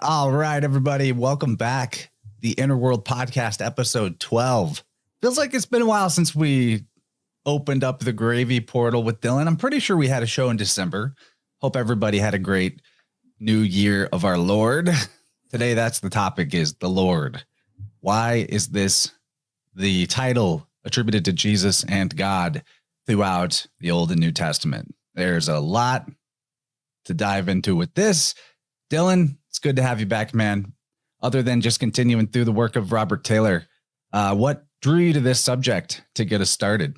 All right, everybody. Welcome back. The Inner World Podcast, episode 12. Feels like it's been a while since we opened up the gravy portal with Dylan. I'm pretty sure we had a show in December. Hope everybody had a great new year of our Lord. Today, that's the topic, is the Lord. Why is this the title attributed to Jesus and God throughout the Old and New Testament? There's a lot to dive into with this. Dylan, it's good to have you back, man. Other than just continuing through the work of Robert Taylor, what drew you to this subject to get us started?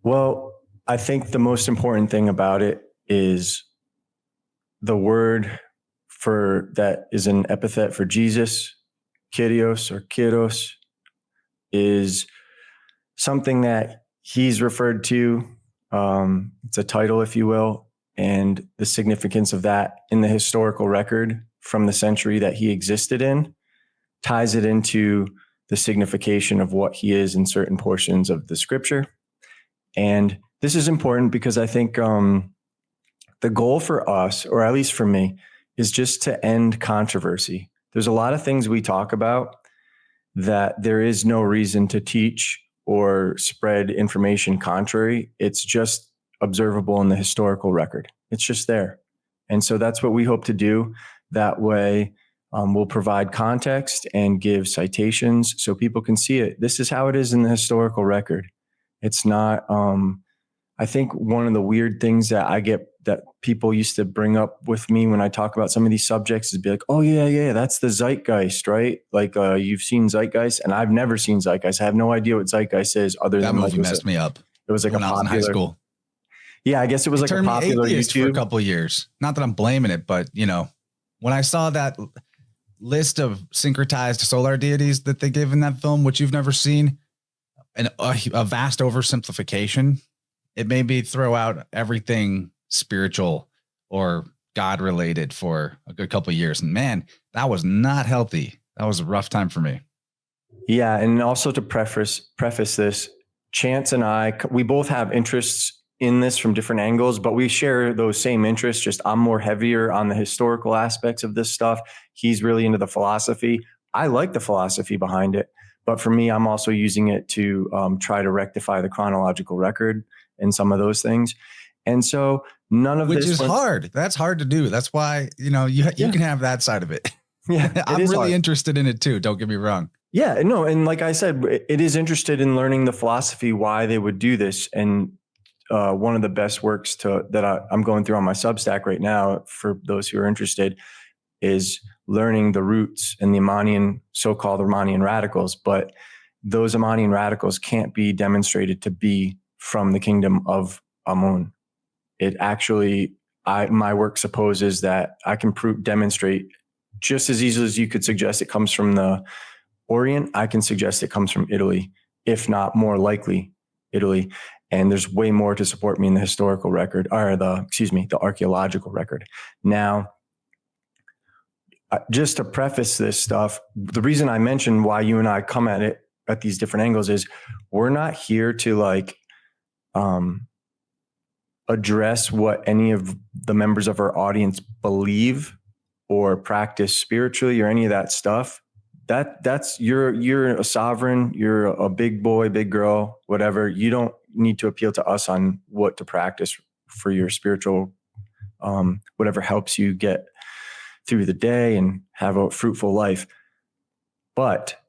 Well, I think the most important thing about it is the word for that is an epithet for Jesus, Kyrios or Kuros, is something that he's referred to. It's a title, if you will, and the significance of that in the historical record from the century that he existed in ties it into the signification of what he is in certain portions of the scripture. And this is important because I think the goal for us, or at least for me, is just to end controversy. There's a lot of things we talk about that there is no reason to teach or spread information contrary. It's just observable in the historical record. It's just there. And so that's what we hope to do. That way, we'll provide context and give citations so people can see it. This is how it is in the historical record. It's not, I think one of the weird things that I get that people used to bring up with me when I talk about some of these subjects is be like, oh yeah, that's the zeitgeist, right? Like you've seen Zeitgeist, and I've never seen Zeitgeist. I have no idea what Zeitgeist is other That than movie like, messed me up. It was like when a I was in high popular school. Yeah, I guess it was like a popular atheist YouTube for a couple of years. Not that I'm blaming it, but when I saw that list of syncretized solar deities that they give in that film, which you've never seen, and a vast oversimplification, it made me throw out everything spiritual or God related for a good couple of years. And man, that was not healthy. That was a rough time for me. Yeah. And also to preface this, Chance and I, we both have interests in this from different angles, but we share those same interests. Just I'm more heavier on the historical aspects of this stuff. He's really into the philosophy. I like the philosophy behind it, but for me, I'm also using it to try to rectify the chronological record and some of those things. And so none of Which this is hard. That's hard to do. That's why, you can have that side of it. Yeah, I'm really interested in it too. Don't get me wrong. Yeah, no. And like I said, it is interested in learning the philosophy, why they would do this. And one of the best works that I'm going through on my Substack right now, for those who are interested, is learning the roots and the so-called Armanian radicals. But those Armanian radicals can't be demonstrated to be from the kingdom of Amun. It actually, my work supposes that I can demonstrate just as easily as you could suggest it comes from the Orient, I can suggest it comes from Italy, if not more likely Italy. And there's way more to support me in the historical record, or the archaeological record. Now, just to preface this stuff, the reason I mentioned why you and I come at it at these different angles is we're not here to address what any of the members of our audience believe or practice spiritually or any of that stuff. That's you're a sovereign, you're a big boy, big girl, whatever. You don't need to appeal to us on what to practice for your spiritual, whatever helps you get through the day and have a fruitful life. But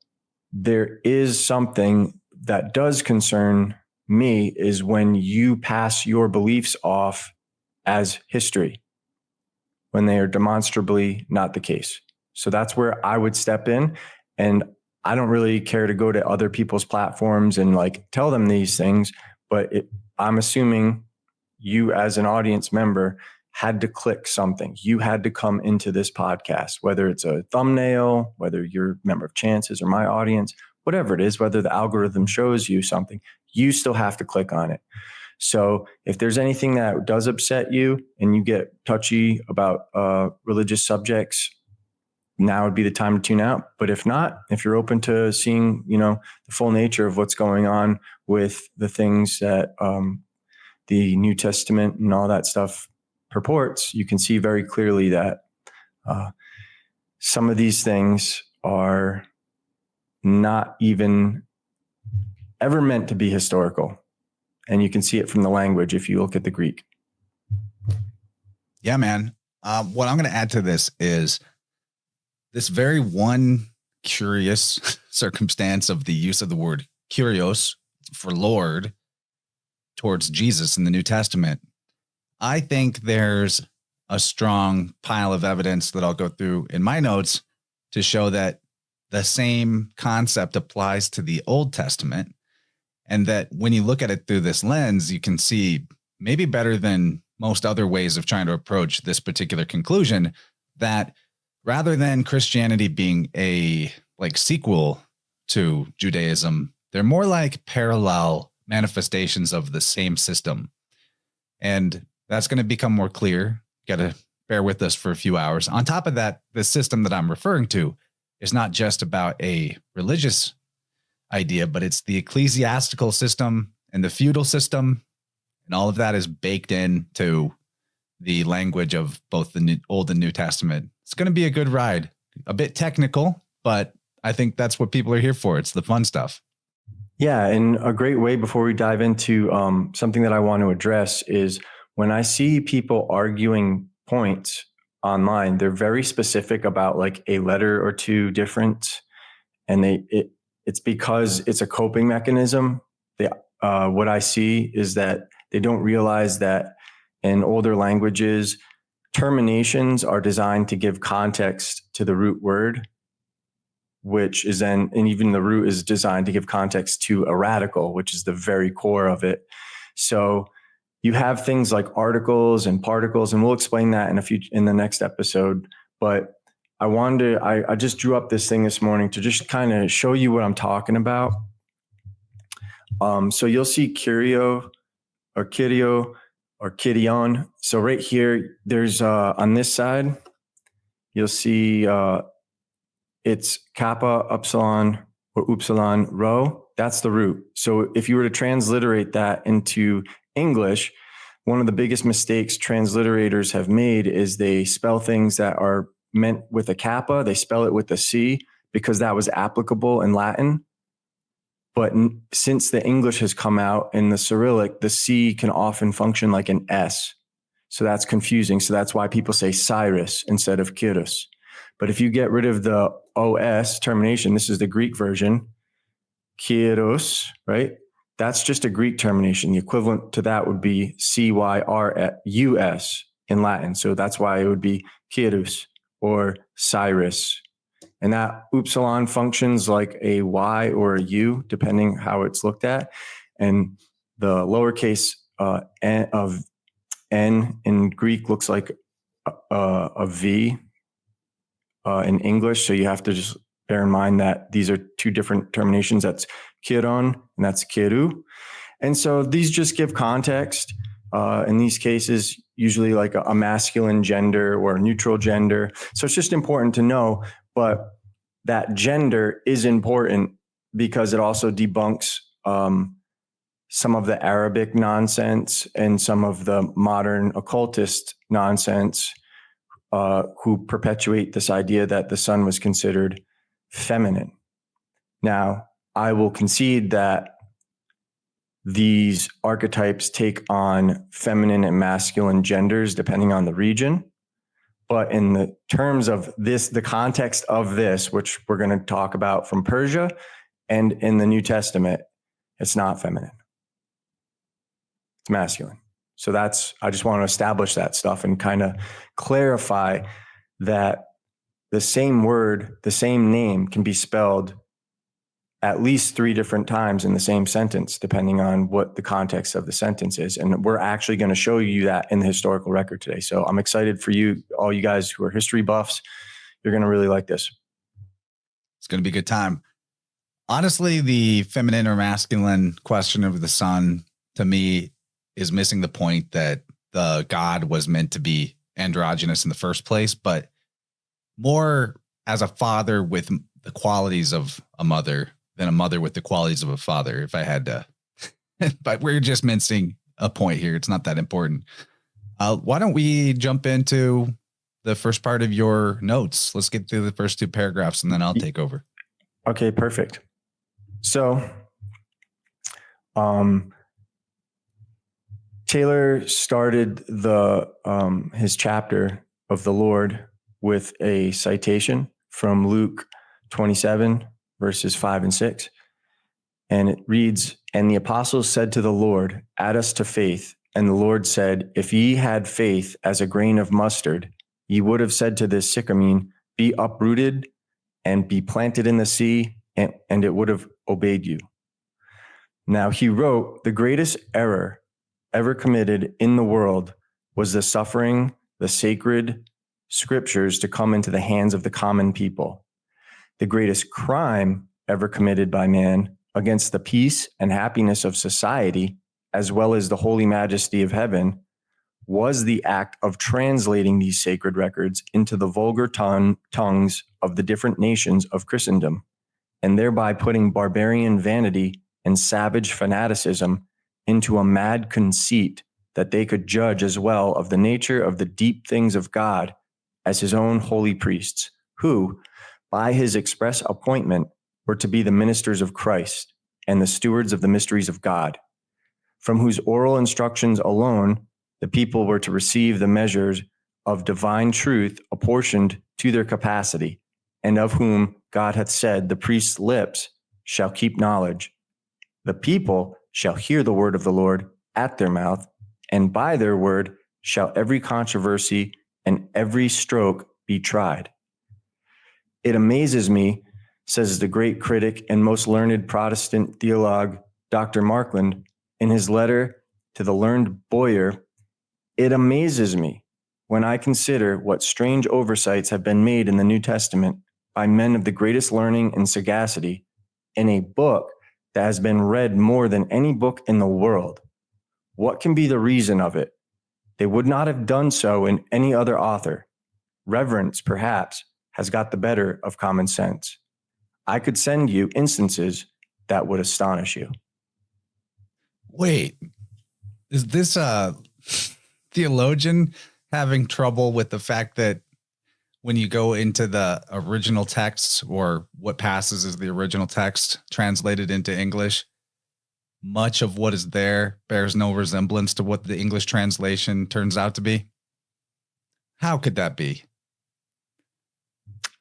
there is something that does concern me, is when you pass your beliefs off as history, when they are demonstrably not the case. So that's where I would step in. And I don't really care to go to other people's platforms and tell them these things, but I'm assuming you as an audience member had to click something. You had to come into this podcast, whether it's a thumbnail, whether you're a member of Chances or my audience, whatever it is, whether the algorithm shows you something, you still have to click on it. So if there's anything that does upset you and you get touchy about religious subjects, now would be the time to tune out. But if not, if you're open to seeing, the full nature of what's going on with the things that the New Testament and all that stuff purports, you can see very clearly that Some of these things are not even ever meant to be historical. And you can see it from the language if you look at the Greek. Yeah, man. What I'm going to add to this is this very one curious circumstance of the use of the word Kyrios for Lord towards Jesus in the New Testament. I think there's a strong pile of evidence that I'll go through in my notes to show that the same concept applies to the Old Testament. And that when you look at it through this lens, you can see maybe better than most other ways of trying to approach this particular conclusion that rather than Christianity being a sequel to Judaism, they're more like parallel manifestations of the same system. And that's going to become more clear. Got to bear with us for a few hours. On top of that, the system that I'm referring to is not just about a religious idea, but it's the ecclesiastical system and the feudal system. And all of that is baked into the language of both the Old and New Testament. It's going to be a good ride, a bit technical, but I think that's what people are here for. It's the fun stuff. Yeah. And a great way before we dive into something that I want to address is when I see people arguing points online, they're very specific about like a letter or two different. And it's because it's a coping mechanism. What I see is that they don't realize that in older languages, terminations are designed to give context to the root word, which is then, and even the root is designed to give context to a radical, which is the very core of it. So you have things like articles and particles, and we'll explain that in the next episode. But I just drew up this thing this morning to just kind of show you what I'm talking about. So you'll see Kyrio or Kyrio or Kyrion. So right here, there's on this side, you'll see it's kappa, upsilon, or upsilon rho. That's the root. So if you were to transliterate that into English, one of the biggest mistakes transliterators have made is they spell things that are meant with a kappa, they spell it with a C because that was applicable in Latin. But since the English has come out in the Cyrillic, the C can often function like an S. So that's confusing. So that's why people say Cyrus instead of Kyros. But if you get rid of the OS termination, this is the Greek version, Kyros, right? That's just a Greek termination. The equivalent to that would be Cyrus in Latin. So that's why it would be Kyros or Cyrus. And that upsilon functions like a Y or a U, depending how it's looked at. And the lowercase n of N in Greek looks like a V in English. So you have to just bear in mind that these are two different terminations. That's Kyron and that's Kyru. And so these just give context. In these cases, usually like a masculine gender or a neutral gender. So it's just important to know. But that gender is important because it also debunks some of the Arabic nonsense and some of the modern occultist nonsense who perpetuate this idea that the sun was considered feminine. Now, I will concede that these archetypes take on feminine and masculine genders depending on the region. But in the terms of this, the context of this, which we're going to talk about from Persia and in the New Testament, it's not feminine. It's masculine. So I just want to establish that stuff and kind of clarify that the same word, the same name can be spelled at least 3 different times in the same sentence, depending on what the context of the sentence is. And we're actually going to show you that in the historical record today. So I'm excited for you, all you guys who are history buffs. You're going to really like this. It's going to be a good time. Honestly, the feminine or masculine question of the sun, to me, is missing the point that the god was meant to be androgynous in the first place, but more as a father with the qualities of a mother than a mother with the qualities of a father, if I had to. But we're just mincing a point here. It's not that important. Why don't we jump into the first part of your notes. Let's get through the first two paragraphs and then I'll take over. Okay, perfect. So, Taylor started his chapter of the Lord with a citation from Luke 27, verses 5 and 6. And it reads, "And the apostles said to the Lord, add us to faith. And the Lord said, if ye had faith as a grain of mustard, ye would have said to this sycamore, be uprooted and be planted in the sea, and it would have obeyed you." Now he wrote, the greatest error ever committed in the world was the suffering the sacred scriptures to come into the hands of the common people. The greatest crime ever committed by man against the peace and happiness of society, as well as the holy majesty of heaven, was the act of translating these sacred records into the vulgar tongues of the different nations of Christendom, and thereby putting barbarian vanity and savage fanaticism into a mad conceit that they could judge as well of the nature of the deep things of God as his own holy priests, who, by his express appointment, were to be the ministers of Christ and the stewards of the mysteries of God, from whose oral instructions alone the people were to receive the measures of divine truth apportioned to their capacity, and of whom God hath said, the priest's lips shall keep knowledge. The people shall hear the word of the Lord at their mouth, and by their word shall every controversy and every stroke be tried. It amazes me, says the great critic and most learned Protestant theologue, Dr. Markland, in his letter to the learned Boyer, it amazes me when I consider what strange oversights have been made in the New Testament by men of the greatest learning and sagacity in a book that has been read more than any book in the world. What can be the reason of it? They would not have done so in any other author. Reverence, perhaps, has got the better of common sense. I could send you instances that would astonish you. Wait, is this a theologian having trouble with the fact that when you go into the original texts, or what passes as the original text translated into English, much of what is there bears no resemblance to what the English translation turns out to be? How could that be?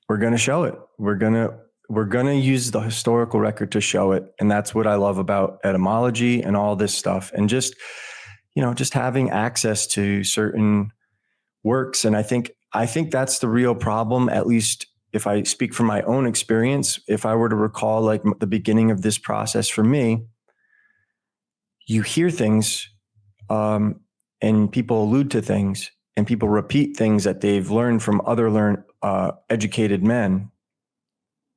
We're going to show it. We're going to use the historical record to show it. And that's what I love about etymology and all this stuff. And just having access to certain works. And I think that's the real problem, at least if I speak from my own experience. If I were to recall like the beginning of this process for me, you hear things and people allude to things and people repeat things that they've learned from other educated men,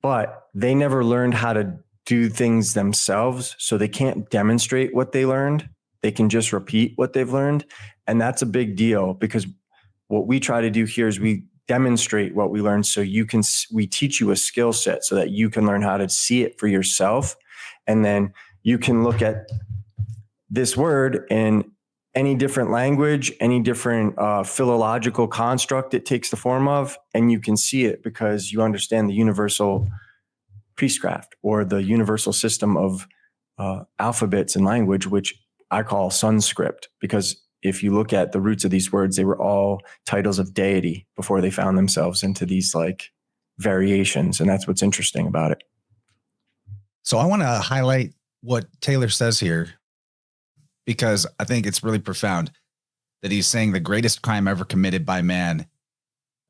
but they never learned how to do things themselves. So they can't demonstrate what they learned. They can just repeat what they've learned. And that's a big deal, because what we try to do here is we demonstrate what we learned. So we teach you a skill set so that you can learn how to see it for yourself. And then you can look at this word in any different language, any different philological construct it takes the form of, and you can see it because you understand the universal priestcraft, or the universal system of alphabets and language, which I call Sanskrit, because if you look at the roots of these words, they were all titles of deity before they found themselves into these like variations. And that's what's interesting about it. So I want to highlight what Taylor says here, because I think it's really profound that he's saying the greatest crime ever committed by man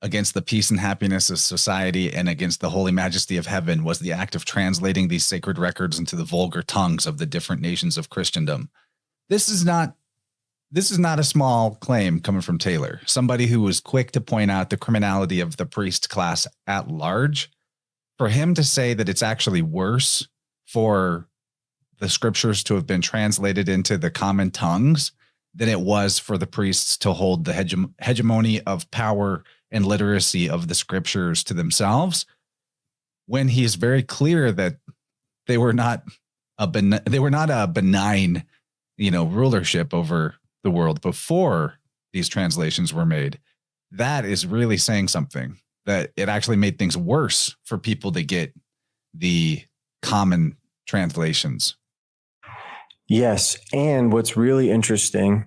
against the peace and happiness of society and against the holy majesty of heaven was the act of translating these sacred records into the vulgar tongues of the different nations of Christendom. This is not a small claim coming from Taylor, somebody who was quick to point out the criminality of the priest class at large. For him to say that it's actually worse for the scriptures to have been translated into the common tongues than it was for the priests to hold the hegemony of power and literacy of the scriptures to themselves, when he is very clear that they were not a benign, rulership over the world before these translations were made. that is really saying something, that it actually made things worse for people to get the common translations. Yes. And what's really interesting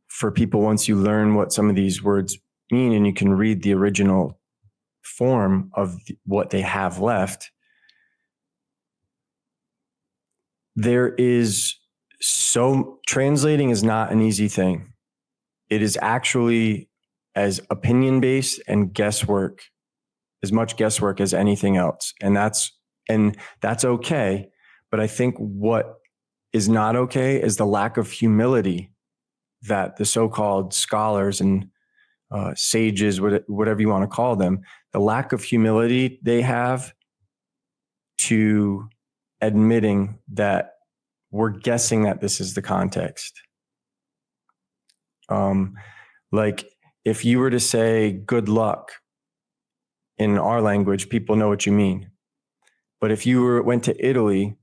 for people, once you learn what some of these words mean and you can read the original form of what they have left, translating is not an easy thing. It is actually as opinion based and guesswork, as much guesswork as anything else. And that's okay. But I think what is not okay is the lack of humility that the so-called scholars and sages, whatever you want to call them, the lack of humility they have to admitting that we're guessing that this is the context. Like if you were to say good luck in our language, people know what you mean. But if you went to Italy,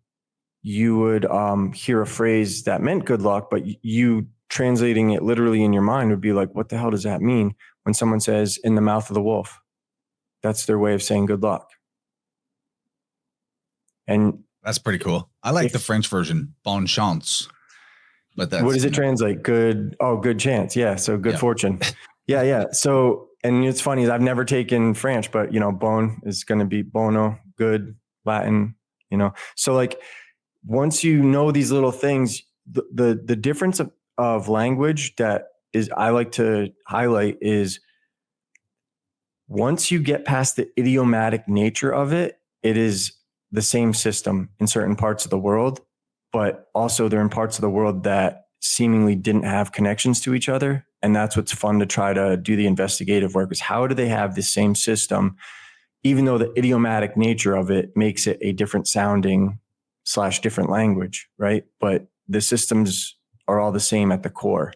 you would hear a phrase that meant good luck, but you translating it literally in your mind would be like, what the hell does that mean? When someone says in the mouth of the wolf, that's their way of saying good luck. And that's pretty cool. I like the French version, bonne chance. But that's, what does it translate? Good chance. Yeah. So good fortune. Yeah. So, and it's funny is I've never taken French, but bon is going to be bono, good, Latin, so like once you know these little things, the difference of language that is, I like to highlight is once you get past the idiomatic nature of it, it is the same system in certain parts of the world, but also they're in parts of the world that seemingly didn't have connections to each other. And that's what's fun to try to do the investigative work is how do they have the same system, even though the idiomatic nature of it makes it a different sounding / different language, right? But the systems are all the same at the core.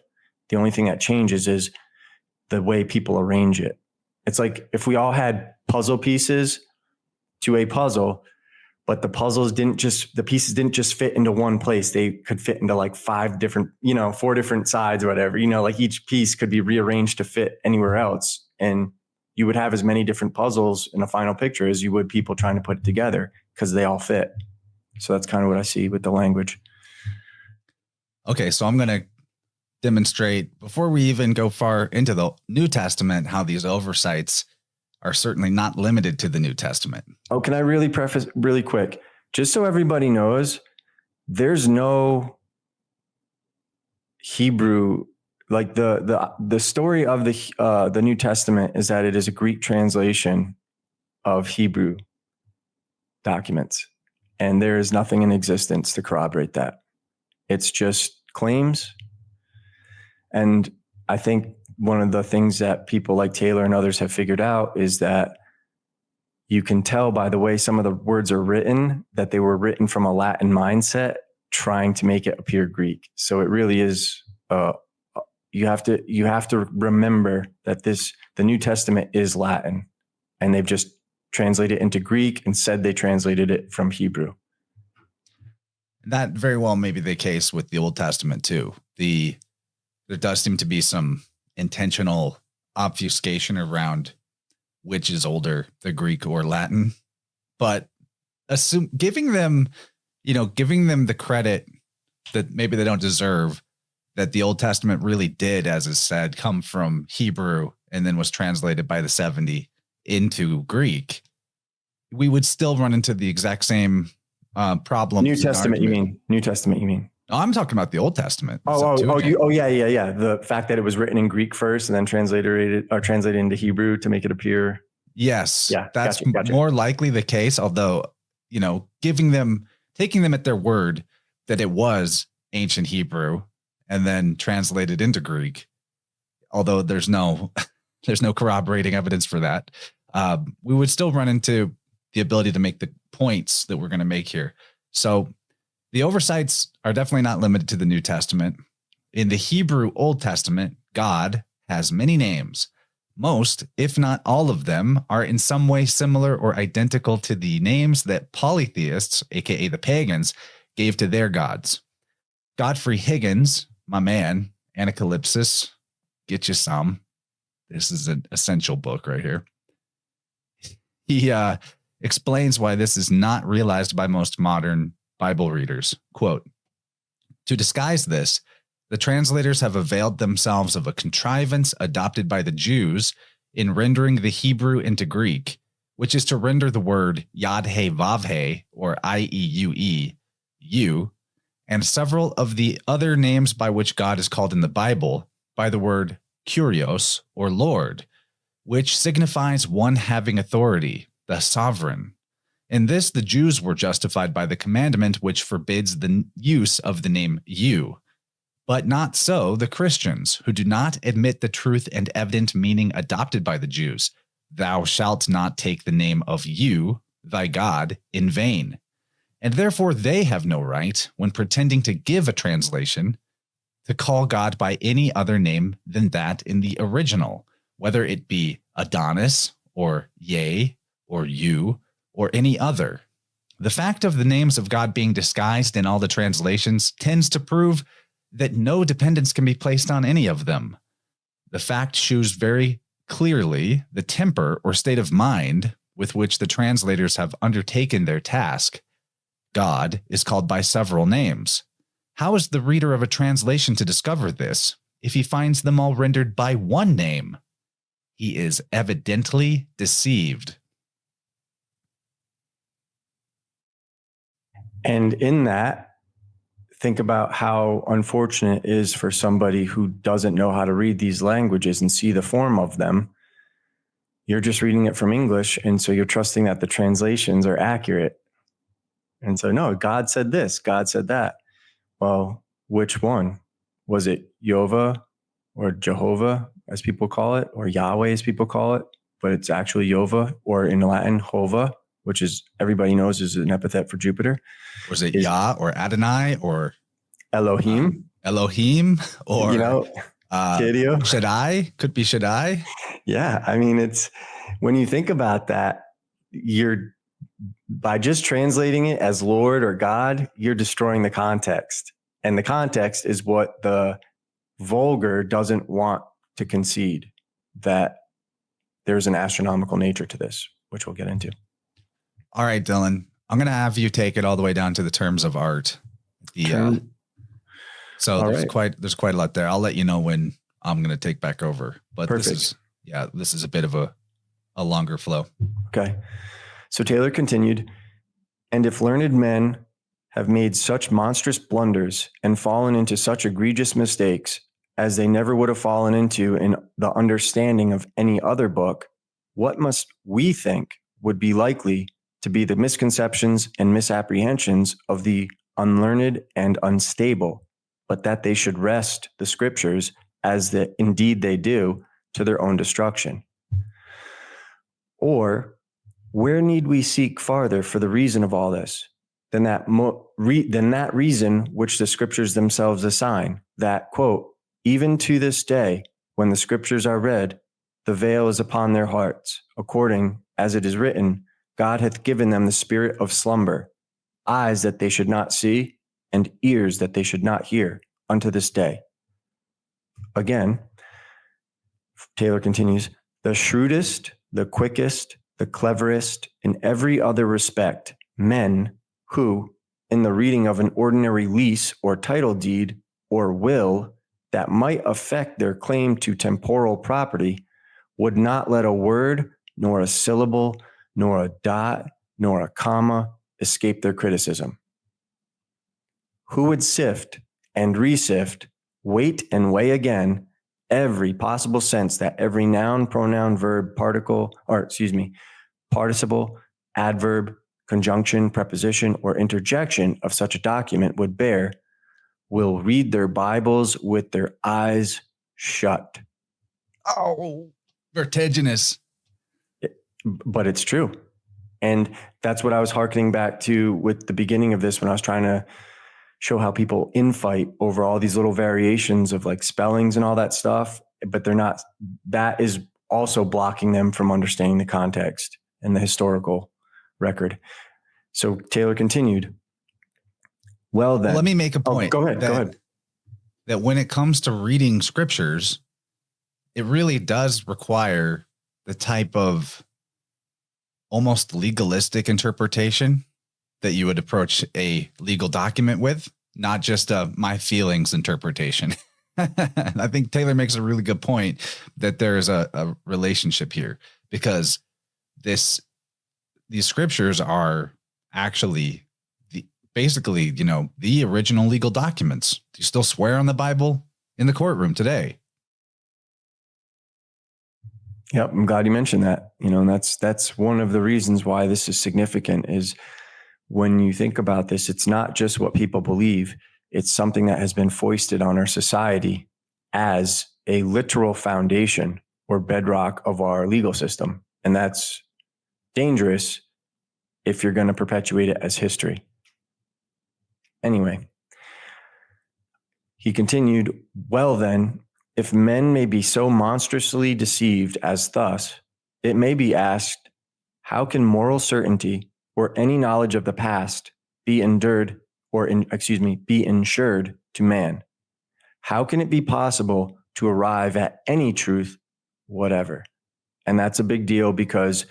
The only thing that changes is the way people arrange it. It's like if we all had puzzle pieces to a puzzle, but the pieces didn't just fit into one place. They could fit into like 5 different, 4 different sides or whatever, like each piece could be rearranged to fit anywhere else. And you would have as many different puzzles in a final picture as you would people trying to put it together because they all fit. So that's kind of what I see with the language. Okay. So I'm going to demonstrate before we even go far into the New Testament, how these oversights are certainly not limited to the New Testament. Oh, can I really preface really quick, just so everybody knows, there's no Hebrew, like the story of the New Testament is that it is a Greek translation of Hebrew documents, and there is nothing in existence to corroborate that. It's just claims. And I think one of the things that people like Taylor and others have figured out is that you can tell by the way some of the words are written that they were written from a Latin mindset trying to make it appear Greek. So it really is, you have to remember that the New Testament is Latin, and they've just translated it into Greek and said they translated it from Hebrew. That very well may be the case with the Old Testament too. There does seem to be some intentional obfuscation around which is older, the Greek or Latin, but giving them the credit that maybe they don't deserve, that the Old Testament really did, as is said, come from Hebrew and then was translated by the 70 into Greek, we would still run into the exact same problem. New Testament, you mean? No, I'm talking about the Old Testament. Yeah. The fact that it was written in Greek first and then translated into Hebrew to make it appear. Yes. Yeah. That's gotcha. More likely the case. Although, taking them at their word that it was ancient Hebrew and then translated into Greek, although there's no corroborating evidence for that. We would still run into the ability to make the points that we're going to make here. So the oversights are definitely not limited to the New Testament. In the Hebrew Old Testament, God has many names. Most, if not all of them, are in some way similar or identical to the names that polytheists, aka the pagans, gave to their gods. Godfrey Higgins, my man, Anacalypsis, get you some. This is an essential book right here. He explains why this is not realized by most modern Bible readers. Quote, to disguise this, the translators have availed themselves of a contrivance adopted by the Jews in rendering the Hebrew into Greek, which is to render the word Yad-He Vav-He, or I-E-U-E, you, and several of the other names by which God is called in the Bible by the word Kyrios, or Lord, which signifies one having authority, the sovereign. In this, the Jews were justified by the commandment which forbids the use of the name you. But not so the Christians, who do not admit the truth and evident meaning adopted by the Jews. Thou shalt not take the name of you, thy God, in vain. And therefore they have no right, when pretending to give a translation, to call God by any other name than that in the original, whether it be Adonis, or Yea, or you, or any other. The fact of the names of God being disguised in all the translations tends to prove that no dependence can be placed on any of them. The fact shows very clearly the temper or state of mind with which the translators have undertaken their task. God is called by several names. How is the reader of a translation to discover this if he finds them all rendered by one name? He is evidently deceived. And in that, think about how unfortunate it is for somebody who doesn't know how to read these languages and see the form of them. You're just reading it from English, and so you're trusting that the translations are accurate. And so, no, God said this, God said that. Well, which one? Was it Yova or Jehovah, as people call it, or Yahweh, as people call it? But it's actually Yova, or in Latin, Hova, which is, everybody knows, is an epithet for Jupiter. Was it Yah or Adonai or Elohim? Elohim or, Kyrios? Shaddai? Could be Shaddai. Yeah. I mean, it's, when you think about that, you're, by just translating it as Lord or God, you're destroying the context. And the context is what the vulgar doesn't want to concede, that there's an astronomical nature to this, which we'll get into. All right, Dylan, I'm going to have you take it all the way down to the terms of art. So there's quite a lot there. I'll let you know when I'm going to take back over, but Perfect. This is a bit of a longer flow. Okay. So Taylor continued, and if learned men have made such monstrous blunders and fallen into such egregious mistakes as they never would have fallen into in the understanding of any other book, what must we think would be likely to be the misconceptions and misapprehensions of the unlearned and unstable, but that they should wrest the scriptures, as that indeed they do, to their own destruction? Or where need we seek farther for the reason of all this than that reason which the scriptures themselves assign, that, quote, even to this day, when the scriptures are read, the veil is upon their hearts, according as it is written, God hath given them the spirit of slumber, eyes that they should not see, and ears that they should not hear, unto this day. Again, Taylor continues, the shrewdest, the quickest, the cleverest, in every other respect, men who, in the reading of an ordinary lease or title deed or will that might affect their claim to temporal property, would not let a word, nor a syllable, nor a dot, nor a comma escape their criticism. Who would sift and resift, weight and weigh again, every possible sense that every noun, pronoun, verb, participle, adverb, conjunction, preposition, or interjection of such a document would bear, will read their Bibles with their eyes shut. Oh, vertiginous. But it's true. And that's what I was hearkening back to with the beginning of this, when I was trying to show how people infight over all these little variations of like spellings and all that stuff, but they're not, that is also blocking them from understanding the context and the historical record. So Taylor continued, well then. Let me make a point. Go ahead. That when it comes to reading scriptures, it really does require the type of almost legalistic interpretation that you would approach a legal document with, not just a my feelings interpretation. I think Taylor makes a really good point that there's a relationship here, because these scriptures are actually basically, the original legal documents. Do you still swear on the Bible in the courtroom today? Yep, I'm glad you mentioned that. And that's one of the reasons why this is significant, is when you think about this, it's not just what people believe. It's something that has been foisted on our society as a literal foundation or bedrock of our legal system. And that's dangerous if you're going to perpetuate it as history. Anyway, he continued, well then, if men may be so monstrously deceived as thus, it may be asked, how can moral certainty or any knowledge of the past be endured be insured to man? How can it be possible to arrive at any truth whatever? And that's a big deal, because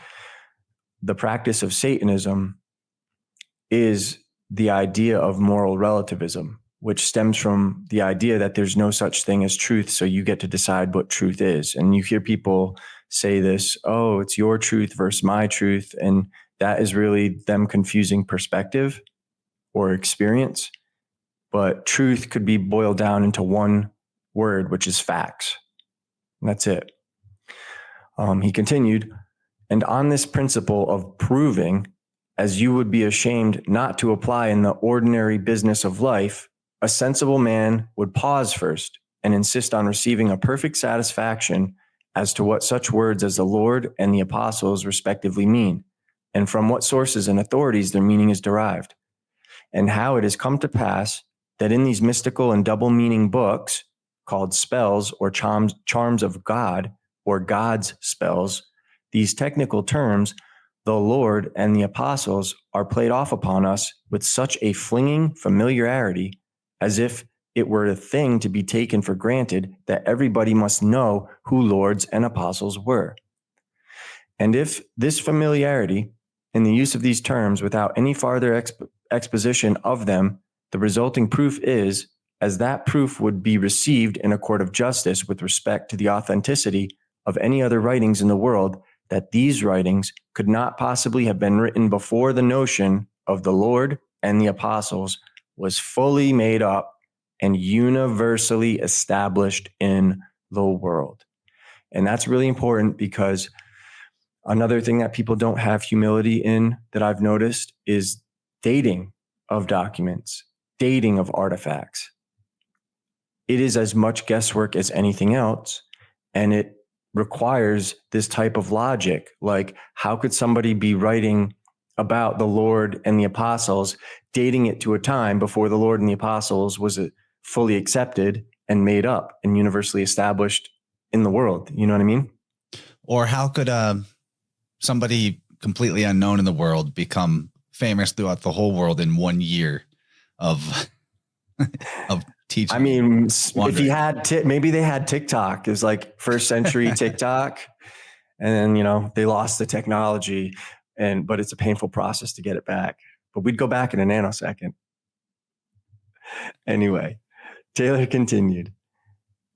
the practice of Satanism is the idea of moral relativism, which stems from the idea that there's no such thing as truth, so you get to decide what truth is. And you hear people say this, oh, it's your truth versus my truth. And that is really them confusing perspective or experience. But truth could be boiled down into one word, which is facts. And that's it. He continued, and on this principle of proving, as you would be ashamed not to apply in the ordinary business of life, a sensible man would pause first and insist on receiving a perfect satisfaction as to what such words as the Lord and the apostles respectively mean, and from what sources and authorities their meaning is derived, and how it has come to pass that in these mystical and double meaning books called spells or charms of God, or God's spells, these technical terms, the Lord and the apostles, are played off upon us with such a flinging familiarity, as if it were a thing to be taken for granted that everybody must know who lords and apostles were. And if this familiarity in the use of these terms without any farther exposition of them, the resulting proof is, as that proof would be received in a court of justice with respect to the authenticity of any other writings in the world, that these writings could not possibly have been written before the notion of the Lord and the apostles was fully made up and universally established in the world. And that's really important, because another thing that people don't have humility in that I've noticed is dating of documents, dating of artifacts. It is as much guesswork as anything else, and it requires this type of logic. Like, how could somebody be writing about the Lord and the apostles, dating it to a time before the Lord and the apostles was fully accepted and made up and universally established in the world? You know what I mean? Or how could somebody completely unknown in the world become famous throughout the whole world in 1 year of teaching? I mean, if he had, maybe they had TikTok. It was like first century TikTok, and then, they lost the technology, but it's a painful process to get it back. But we'd go back in a nanosecond. Anyway, Taylor continued,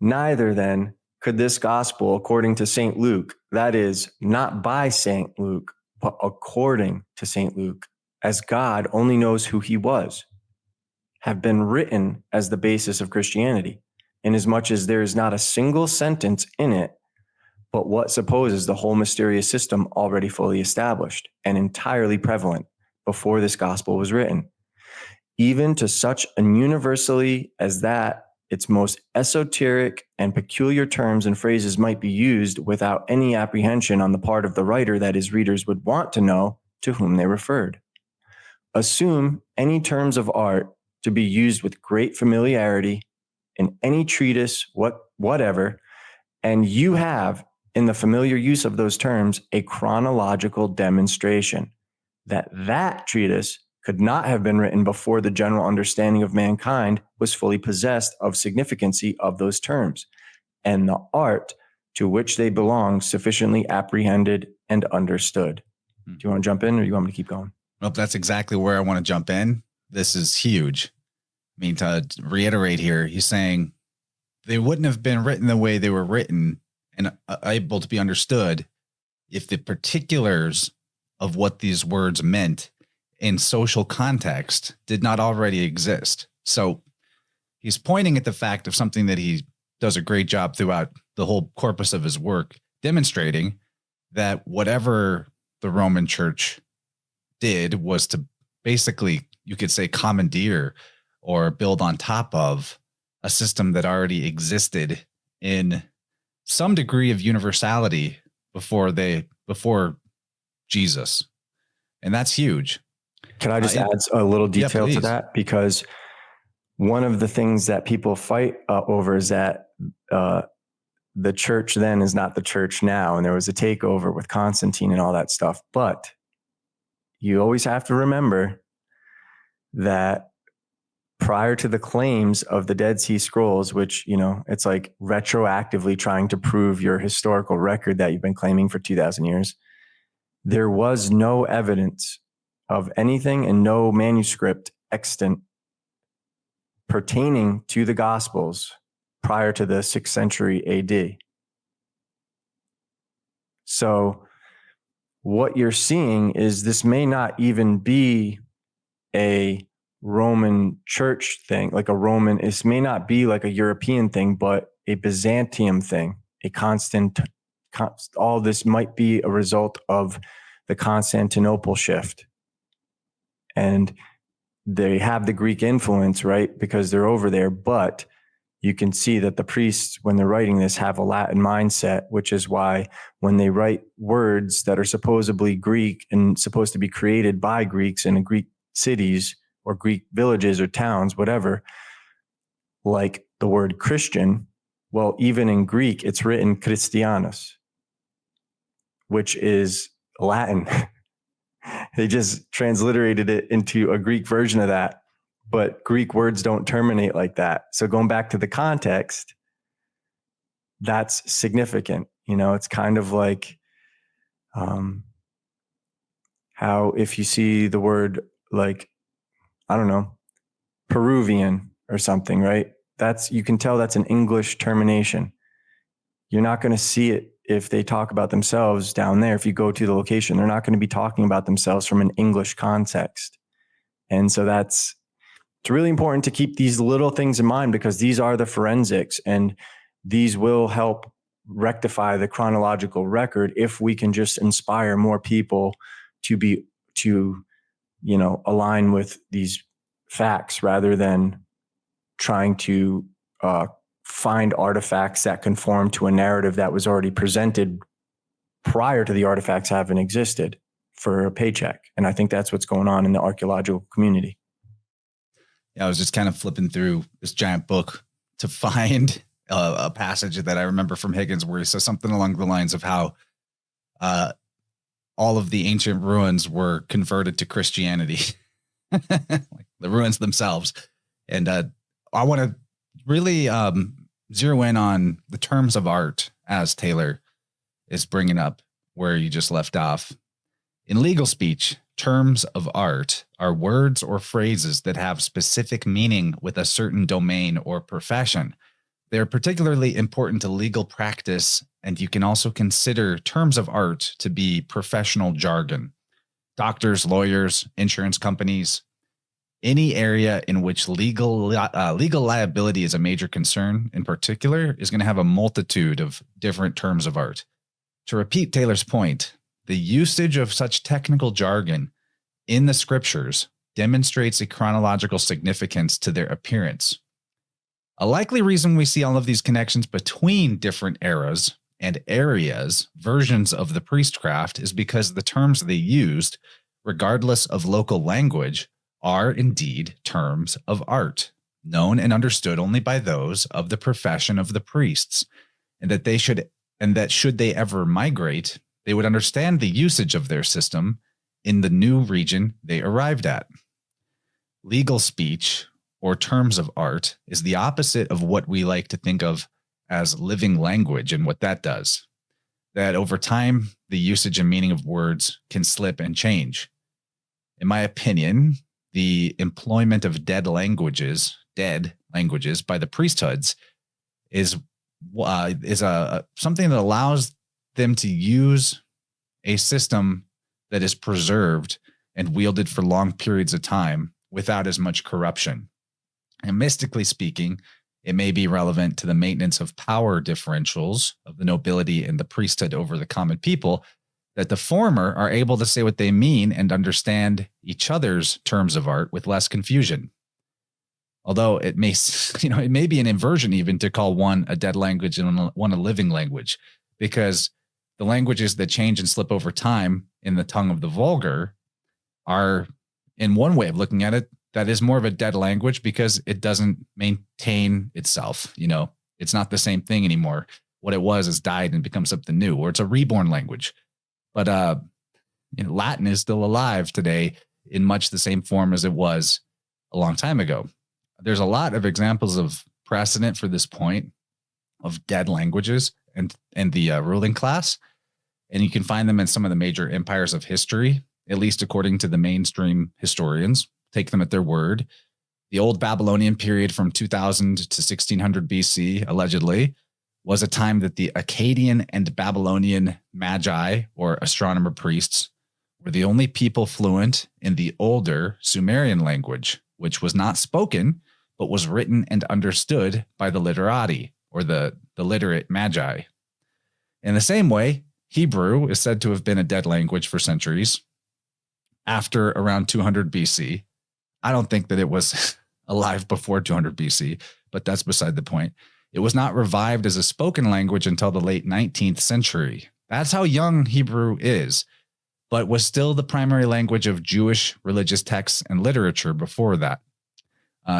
neither then could this gospel according to St. Luke, that is, not by St. Luke, but according to St. Luke, as God only knows who he was, have been written as the basis of Christianity, inasmuch as there is not a single sentence in it but what supposes the whole mysterious system already fully established and entirely prevalent before this gospel was written, even to such an universally as that its most esoteric and peculiar terms and phrases might be used without any apprehension on the part of the writer that his readers would want to know to whom they referred. Assume any terms of art to be used with great familiarity in any treatise, whatever, and you have, in the familiar use of those terms, a chronological demonstration that treatise could not have been written before the general understanding of mankind was fully possessed of significancy of those terms, and the art to which they belong sufficiently apprehended and understood. Do you want to jump in or you want me to keep going? Well, that's exactly where I want to jump in. This is huge. I mean, to reiterate here, he's saying they wouldn't have been written the way they were written and able to be understood if the particulars of what these words meant in social context did not already exist. So he's pointing at the fact of something that he does a great job throughout the whole corpus of his work, demonstrating that whatever the Roman Church did was to basically, you could say, commandeer or build on top of a system that already existed in some degree of universality before Jesus. And that's huge. Can I just add a little detail to that? Because one of the things that people fight over is that the church then is not the church now. And there was a takeover with Constantine and all that stuff. But you always have to remember that prior to the claims of the Dead Sea Scrolls, which, you know, it's like retroactively trying to prove your historical record that you've been claiming for 2,000 years, there was no evidence of anything and no manuscript extant pertaining to the Gospels prior to the 6th century AD. So what you're seeing is this may not even be a Roman church thing, like a Roman, it may not be like a European thing, but a Byzantium thing, all this might be a result of the Constantinople shift. And they have the Greek influence, right? Because they're over there, but you can see that the priests, when they're writing this, have a Latin mindset, which is why when they write words that are supposedly Greek and supposed to be created by Greeks in Greek cities or Greek villages or towns, whatever, like the word Christian, well, even in Greek, it's written Christianus, which is Latin. They just transliterated it into a Greek version of that. But Greek words don't terminate like that. So going back to the context, that's significant. You know, it's kind of like how if you see the word like, I don't know, Peruvian or something, right? You can tell that's an English termination. You're not going to see it if they talk about themselves down there. If you go to the location, they're not going to be talking about themselves from an English context. And so it's really important to keep these little things in mind because these are the forensics and these will help rectify the chronological record if we can just inspire more people to align with these facts rather than trying to find artifacts that conform to a narrative that was already presented prior to the artifacts having existed for a paycheck. And I think that's what's going on in the archaeological community. Yeah, I was just kind of flipping through this giant book to find a passage that I remember from Higgins where he says something along the lines of how all of the ancient ruins were converted to Christianity, like the ruins themselves. And I want to really zero in on the terms of art as Taylor is bringing up where you just left off. In legal speech, terms of art are words or phrases that have specific meaning with a certain domain or profession. They are particularly important to legal practice, and you can also consider terms of art to be professional jargon. Doctors, lawyers, insurance companies, any area in which legal liability is a major concern in particular is going to have a multitude of different terms of art. To repeat Taylor's point, the usage of such technical jargon in the scriptures demonstrates a chronological significance to their appearance. A likely reason we see all of these connections between different eras and areas, versions of the priestcraft, is because the terms they used, regardless of local language, are indeed terms of art, known and understood only by those of the profession of the priests, and that should they ever migrate, they would understand the usage of their system in the new region they arrived at. Legal speech, or terms of art, is the opposite of what we like to think of as living language and what that does. That over time, the usage and meaning of words can slip and change. In my opinion, the employment of dead languages by the priesthoods is something that allows them to use a system that is preserved and wielded for long periods of time without as much corruption. And mystically speaking, it may be relevant to the maintenance of power differentials of the nobility and the priesthood over the common people, that the former are able to say what they mean and understand each other's terms of art with less confusion. Although it may be an inversion even to call one a dead language and one a living language, because the languages that change and slip over time in the tongue of the vulgar are, in one way of looking at it, that is more of a dead language because it doesn't maintain itself. It's not the same thing anymore. What it was has died and become something new, or it's a reborn language. But Latin is still alive today in much the same form as it was a long time ago. There's a lot of examples of precedent for this point of dead languages and the ruling class. And you can find them in some of the major empires of history, at least according to the mainstream historians. Take them at their word. The old Babylonian period from 2000 to 1600 BC, allegedly, was a time that the Akkadian and Babylonian magi, or astronomer priests, were the only people fluent in the older Sumerian language, which was not spoken, but was written and understood by the literati, or the literate magi. In the same way, Hebrew is said to have been a dead language for centuries. After around 200 BC, I don't think that it was alive before 200 BC, but that's beside the point. It was not revived as a spoken language until the late 19th century. That's how young Hebrew is, but was still the primary language of Jewish religious texts and literature before that.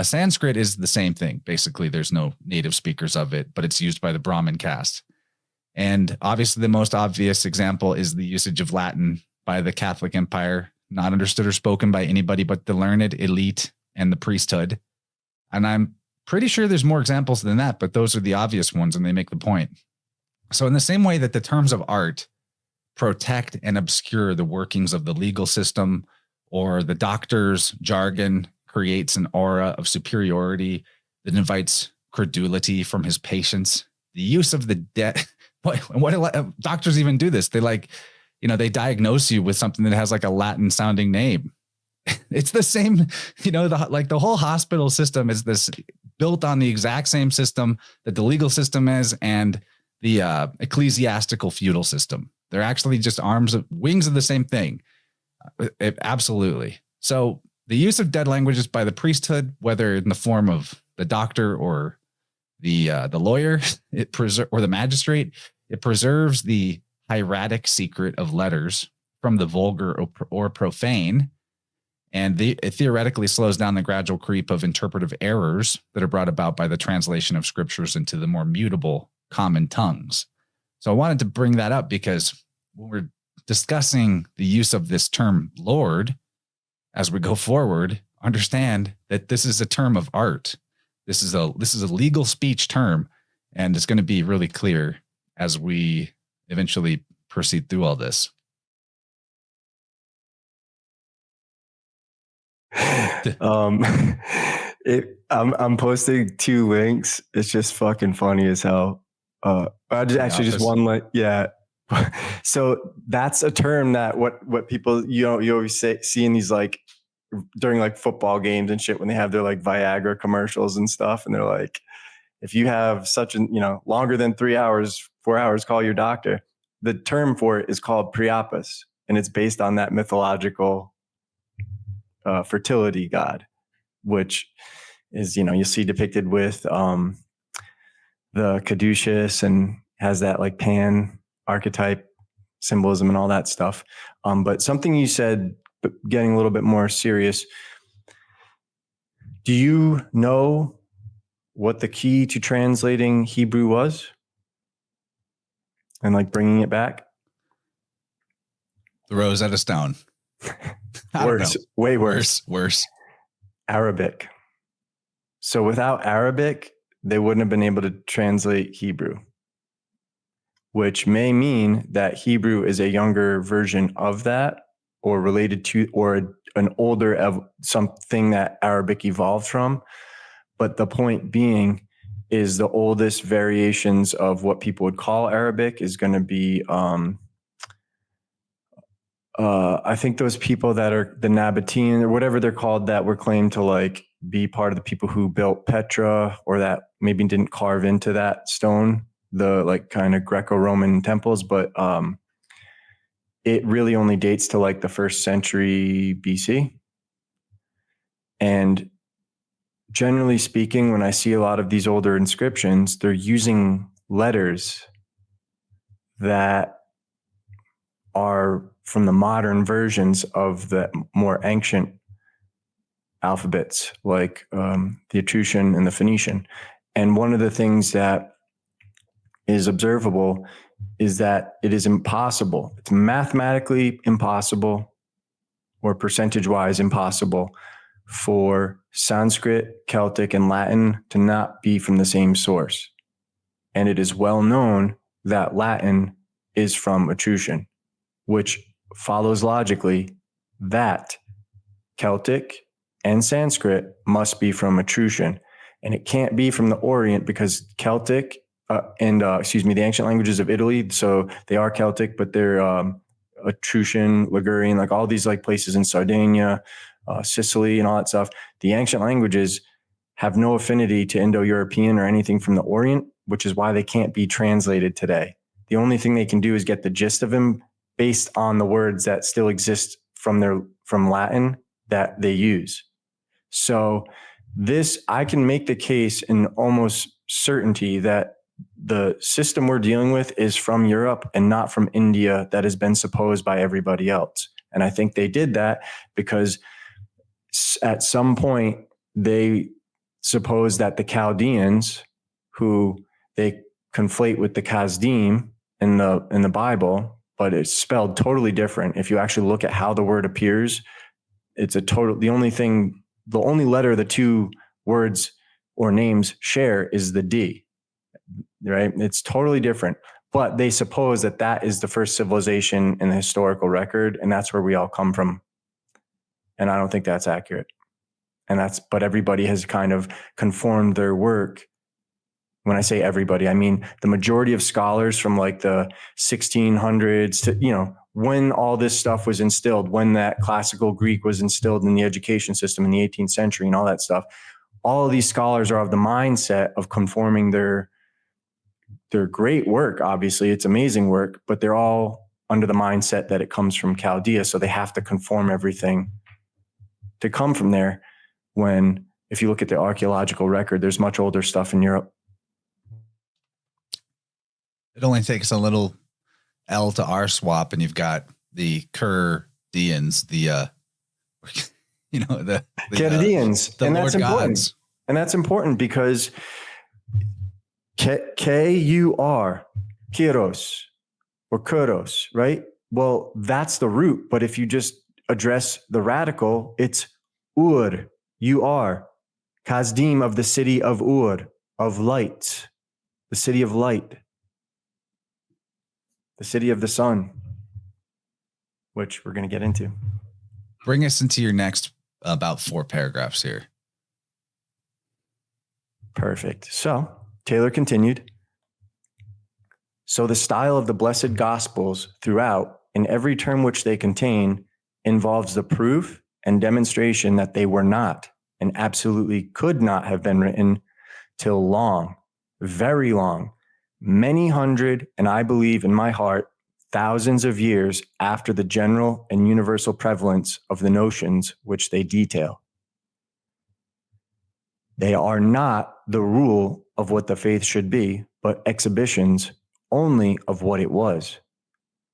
Sanskrit is the same thing. Basically, there's no native speakers of it, but it's used by the Brahmin caste. And obviously, the most obvious example is the usage of Latin by the Catholic Empire, not understood or spoken by anybody but the learned elite and the priesthood. And I'm pretty sure there's more examples than that, but those are the obvious ones, and they make the point. So in the same way that the terms of art protect and obscure the workings of the legal system, or the doctor's jargon creates an aura of superiority that invites credulity from his patients, the use of the dead. What doctors even do this? They they diagnose you with something that has like a Latin sounding name. It's the same, the whole hospital system is this built on the exact same system that the legal system is and the ecclesiastical feudal system. They're actually just wings of the same thing. Absolutely. So the use of dead languages by the priesthood, whether in the form of the doctor or the lawyer, or the magistrate, it preserves the hieratic secret of letters from the vulgar or profane, and it theoretically slows down the gradual creep of interpretive errors that are brought about by the translation of scriptures into the more mutable common tongues. So I wanted to bring that up because when we're discussing the use of this term Lord, as we go forward, understand that this is a term of art. This is a legal speech term, and it's going to be really clear as we eventually proceed through all this. I'm posting 2 links. It's just fucking funny as hell. Just one link. Yeah. So that's a term that what people you always see in these like during like football games and shit when they have their like Viagra commercials and stuff, and they're like, if you have such an longer than 3 hours, 4 hours, call your doctor. The term for it is called Priapus, and it's based on that mythological fertility god, which is you see depicted with the caduceus and has that like Pan archetype symbolism and all that stuff. But something you said, getting a little bit more serious, do you know what the key to translating Hebrew was and like bringing it back? The Rosetta Stone. Worse, way worse. Worse. Arabic. So without Arabic, they wouldn't have been able to translate Hebrew, which may mean that Hebrew is a younger version of that, or related to, or an older of something that Arabic evolved from. But the point being is the oldest variations of what people would call Arabic is going to be, I think those people that are the Nabatean or whatever they're called that were claimed to like be part of the people who built Petra, or that maybe didn't carve into that stone, the like kind of Greco-Roman temples. But it really only dates to like the 1st century BC. And generally speaking, when I see a lot of these older inscriptions, they're using letters that are from the modern versions of the more ancient alphabets, like the Etruscan and the Phoenician. And one of the things that is observable is that it is impossible. It's mathematically impossible, or percentage-wise impossible, for Sanskrit, Celtic, and Latin to not be from the same source. And it is well known that Latin is from Etruscan, which follows logically that Celtic and Sanskrit must be from Etruscan. And it can't be from the Orient, because Celtic the ancient languages of Italy, so they are Celtic, but they're Etruscan, Ligurian, like all these like places in Sardinia, Sicily, and all that stuff. The ancient languages have no affinity to Indo-European or anything from the Orient, which is why they can't be translated today. The only thing they can do is get the gist of them based on the words that still exist from Latin that they use. So I can make the case in almost certainty that the system we're dealing with is from Europe and not from India, that has been supposed by everybody else. And I think they did that because at some point they suppose that the Chaldeans, who they conflate with the Kasdim in the Bible, but it's spelled totally different. If you actually look at how the word appears, it's the only letter the two words or names share is the D, right? It's totally different, but they suppose that is the first civilization in the historical record, and that's where we all come from. And I don't think that's accurate. But everybody has kind of conformed their work. When I say everybody, I mean the majority of scholars from like the 1600s to, when all this stuff was instilled, when that classical Greek was instilled in the education system in the 18th century and all that stuff, all of these scholars are of the mindset of conforming their great work. Obviously, it's amazing work, but they're all under the mindset that it comes from Chaldea. So they have to conform everything to come from there. When, if you look at the archaeological record, there's much older stuff in Europe. It only takes a little L to R swap, and you've got the Kurdians, the Chaldeans, the and Lord that's important. gods. And that's important because K-U-R, Kyrios, or Kuros, right? Well, that's the root. But if you just address the radical, it's Ur, U-R, Kasdim, of the city of Ur, of light, the city of light, the city of the sun, which we're going to get into. Bring us into your next about 4 paragraphs here. Perfect. So Taylor continued. So the style of the blessed gospels throughout, in every term which they contain, involves the proof and demonstration that they were not and absolutely could not have been written till long, very long, many hundred, and I believe in my heart, thousands of years after the general and universal prevalence of the notions which they detail. They are not the rule of what the faith should be, but exhibitions only of what it was.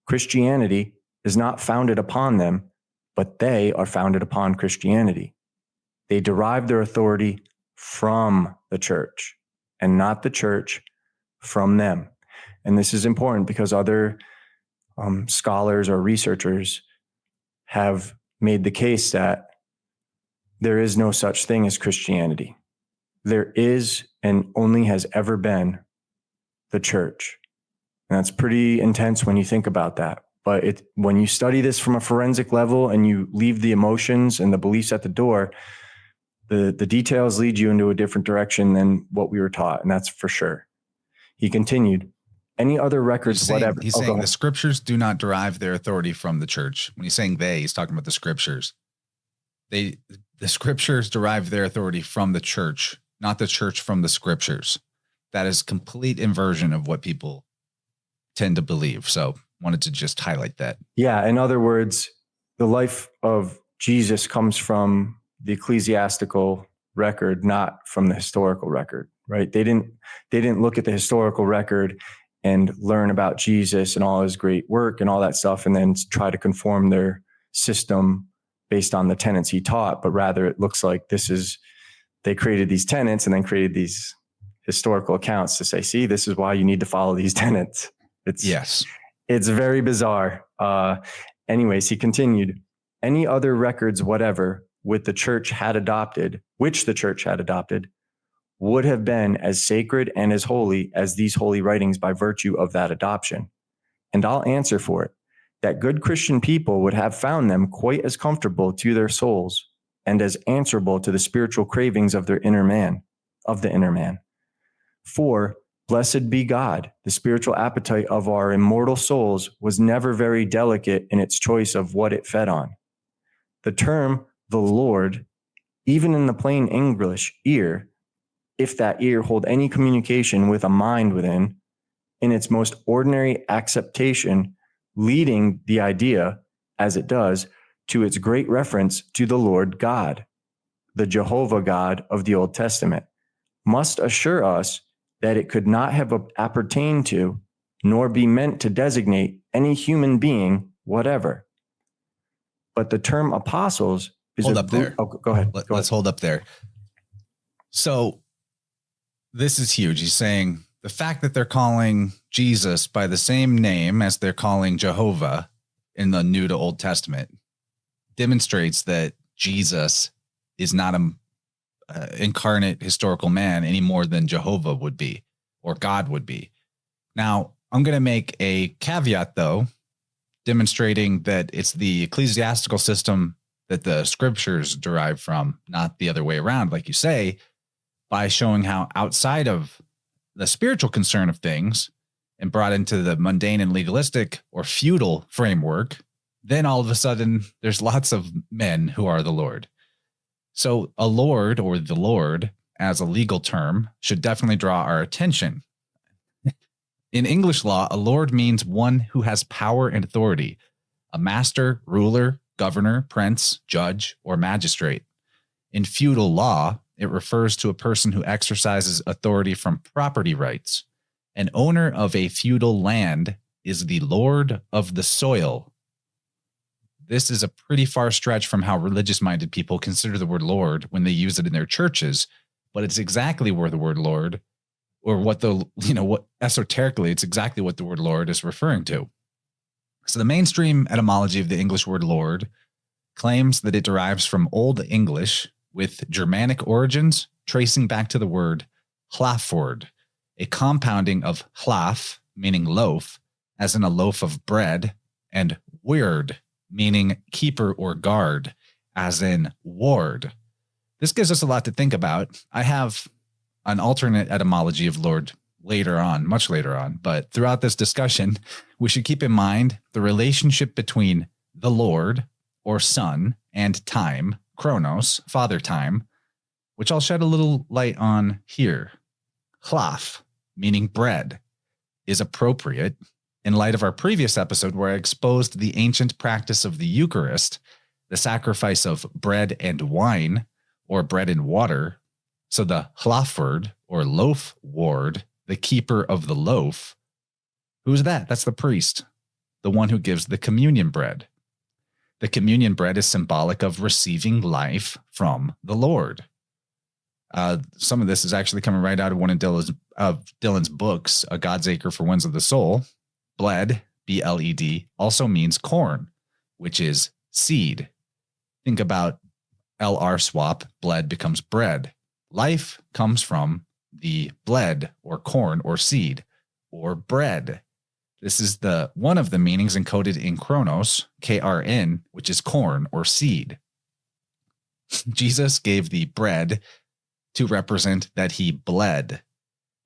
Christianity is not founded upon them, but they are founded upon Christianity. They derive their authority from the church, and not the church from them. And this is important because other scholars or researchers have made the case that there is no such thing as Christianity. there is and only has ever been the church. And that's pretty intense when you think about that. But when you study this from a forensic level and you leave the emotions and the beliefs at the door, the details lead you into a different direction than what we were taught. And that's for sure. He continued, any other records, whatever. He's saying the scriptures do not derive their authority from the church. When he's saying he's talking about the scriptures. The scriptures derive their authority from the church, not the church from the scriptures. That is complete inversion of what people tend to believe. So wanted to just highlight that. Yeah. In other words, the life of Jesus comes from the ecclesiastical record, not from the historical record, right? They didn't look at the historical record and learn about Jesus and all his great work and all that stuff, and then try to conform their system based on the tenets he taught. But rather it looks like they created these tenets and then created these historical accounts to say, see, this is why you need to follow these tenets. It's very bizarre. Anyways, he continued, any other records, whatever, which the church had adopted, would have been as sacred and as holy as these holy writings by virtue of that adoption. And I'll answer for it, that good Christian people would have found them quite as comfortable to their souls and as answerable to the spiritual cravings of the inner man. For blessed be God, the spiritual appetite of our immortal souls was never very delicate in its choice of what it fed on. The term, the Lord, even in the plain English ear, if that ear hold any communication with a mind within, in its most ordinary acceptation, leading the idea, as it does, to its great reference to the Lord God, the Jehovah God of the Old Testament, must assure us that it could not have appertained to, nor be meant to designate any human being whatever. But the term apostles is hold up there. Oh, go ahead. Let's hold up there. So this is huge. He's saying the fact that they're calling Jesus by the same name as they're calling Jehovah in the New to Old Testament demonstrates that Jesus is not an incarnate historical man any more than Jehovah would be or God would be. Now, I'm going to make a caveat, though, demonstrating that it's the ecclesiastical system that the scriptures derive from, not the other way around, like you say, by showing how outside of the spiritual concern of things and brought into the mundane and legalistic or feudal framework, then all of a sudden there's lots of men who are the Lord. So a Lord, or the Lord as a legal term, should definitely draw our attention. In English law, a lord means one who has power and authority, a master, ruler, governor, prince, judge, or magistrate. In feudal law, it refers to a person who exercises authority from property rights. An owner of a feudal land is the lord of the soil. This is a pretty far stretch from how religious-minded people consider the word Lord when they use it in their churches, but it's exactly where the word Lord, or what esoterically, it's exactly what the word Lord is referring to. So the mainstream etymology of the English word Lord claims that it derives from Old English with Germanic origins, tracing back to the word hlaford, a compounding of hlaf, meaning loaf, as in a loaf of bread, and weird, meaning keeper or guard, as in ward. This gives us a lot to think about. I have an alternate etymology of Lord later on, much later on, but throughout this discussion, we should keep in mind the relationship between the Lord, or Son, and time, Chronos, Father Time, which I'll shed a little light on here. Chlaf, meaning bread, is appropriate in light of our previous episode where I exposed the ancient practice of the Eucharist, the sacrifice of bread and wine, or bread and water. So the hlaford, or loaf ward, the keeper of the loaf, who's that? That's the priest, the one who gives the communion bread. The communion bread is symbolic of receiving life from the Lord. Some of this is actually coming right out of one of Dylan's books, A God's Acre for Winds of the Soul. Bled, B-L-E-D, also means corn, which is seed. Think about LR swap, bled becomes bread. Life comes from the bled or corn or seed or bread. This is one of the meanings encoded in Kronos, KRN, which is corn or seed. Jesus gave the bread to represent that he bled,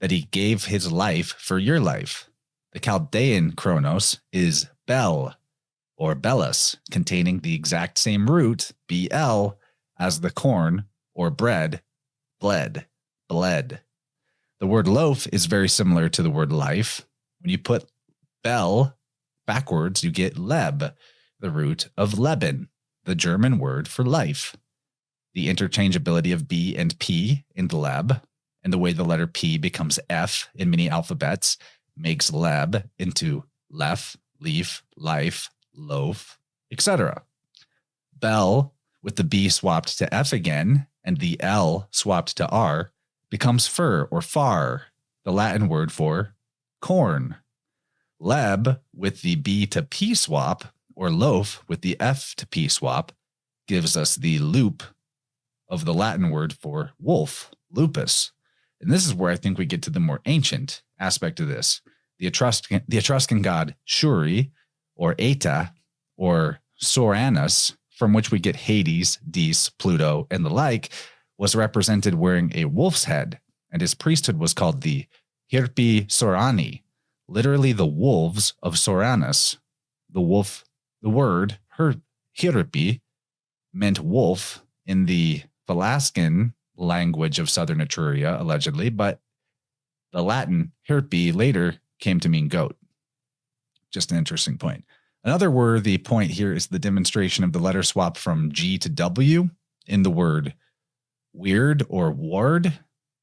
that he gave his life for your life. The Chaldean Kronos is Bel or Belus, containing the exact same root, BL, as the corn or bread, bled. The word loaf is very similar to the word life. When you put Bel backwards, you get Leb, the root of Leben, the German word for life. The interchangeability of B and P in the Leb, and the way the letter P becomes F in many alphabets, makes Leb into Lef, leaf, life, loaf, etc. Bel, with the B swapped to F again, and the L swapped to R, becomes fur or far, the Latin word for corn. Leb, with the B to P swap, or loaf with the F to P swap, gives us the loop of the Latin word for wolf, lupus. And this is where I think we get to the more ancient aspect of this. The Etruscan god Shuri, or Eta, or Soranus, from which we get Hades, Dis, Pluto, and the like, was represented wearing a wolf's head, and his priesthood was called the Hirpi Sorani, literally the wolves of Soranus. The word Hirpi meant wolf in the Velascan language of southern Etruria, allegedly, but the Latin Hirpi later came to mean goat. Just an interesting point. Another worthy point here is the demonstration of the letter swap from G to W in the word weird or ward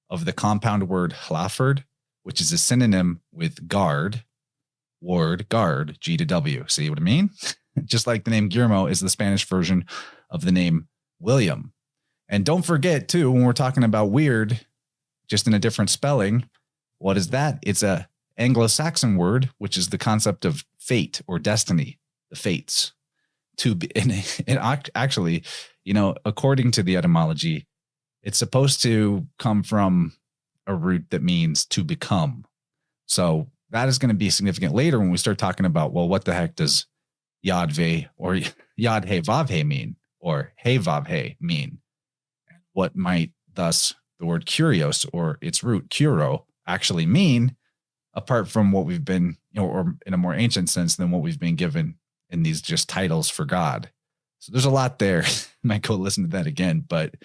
of the compound word hlaford, which is a synonym with guard, ward, guard, G to W. See what I mean? Just like the name Guillermo is the Spanish version of the name William. And don't forget, too, when we're talking about weird, just in a different spelling, what is that? It's a Anglo-Saxon word, which is the concept of fate or destiny, the fates. To be, and actually, according to the etymology, it's supposed to come from a root that means to become. So that is going to be significant later when we start talking about, well, what the heck does Yadve or Yad He Vav He mean, or He Vav He mean? What might thus the word Kyrios or its root Kuro actually mean, apart from what we've been, or in a more ancient sense than what we've been given in these just titles for God. So there's a lot there. Might go listen to that again, but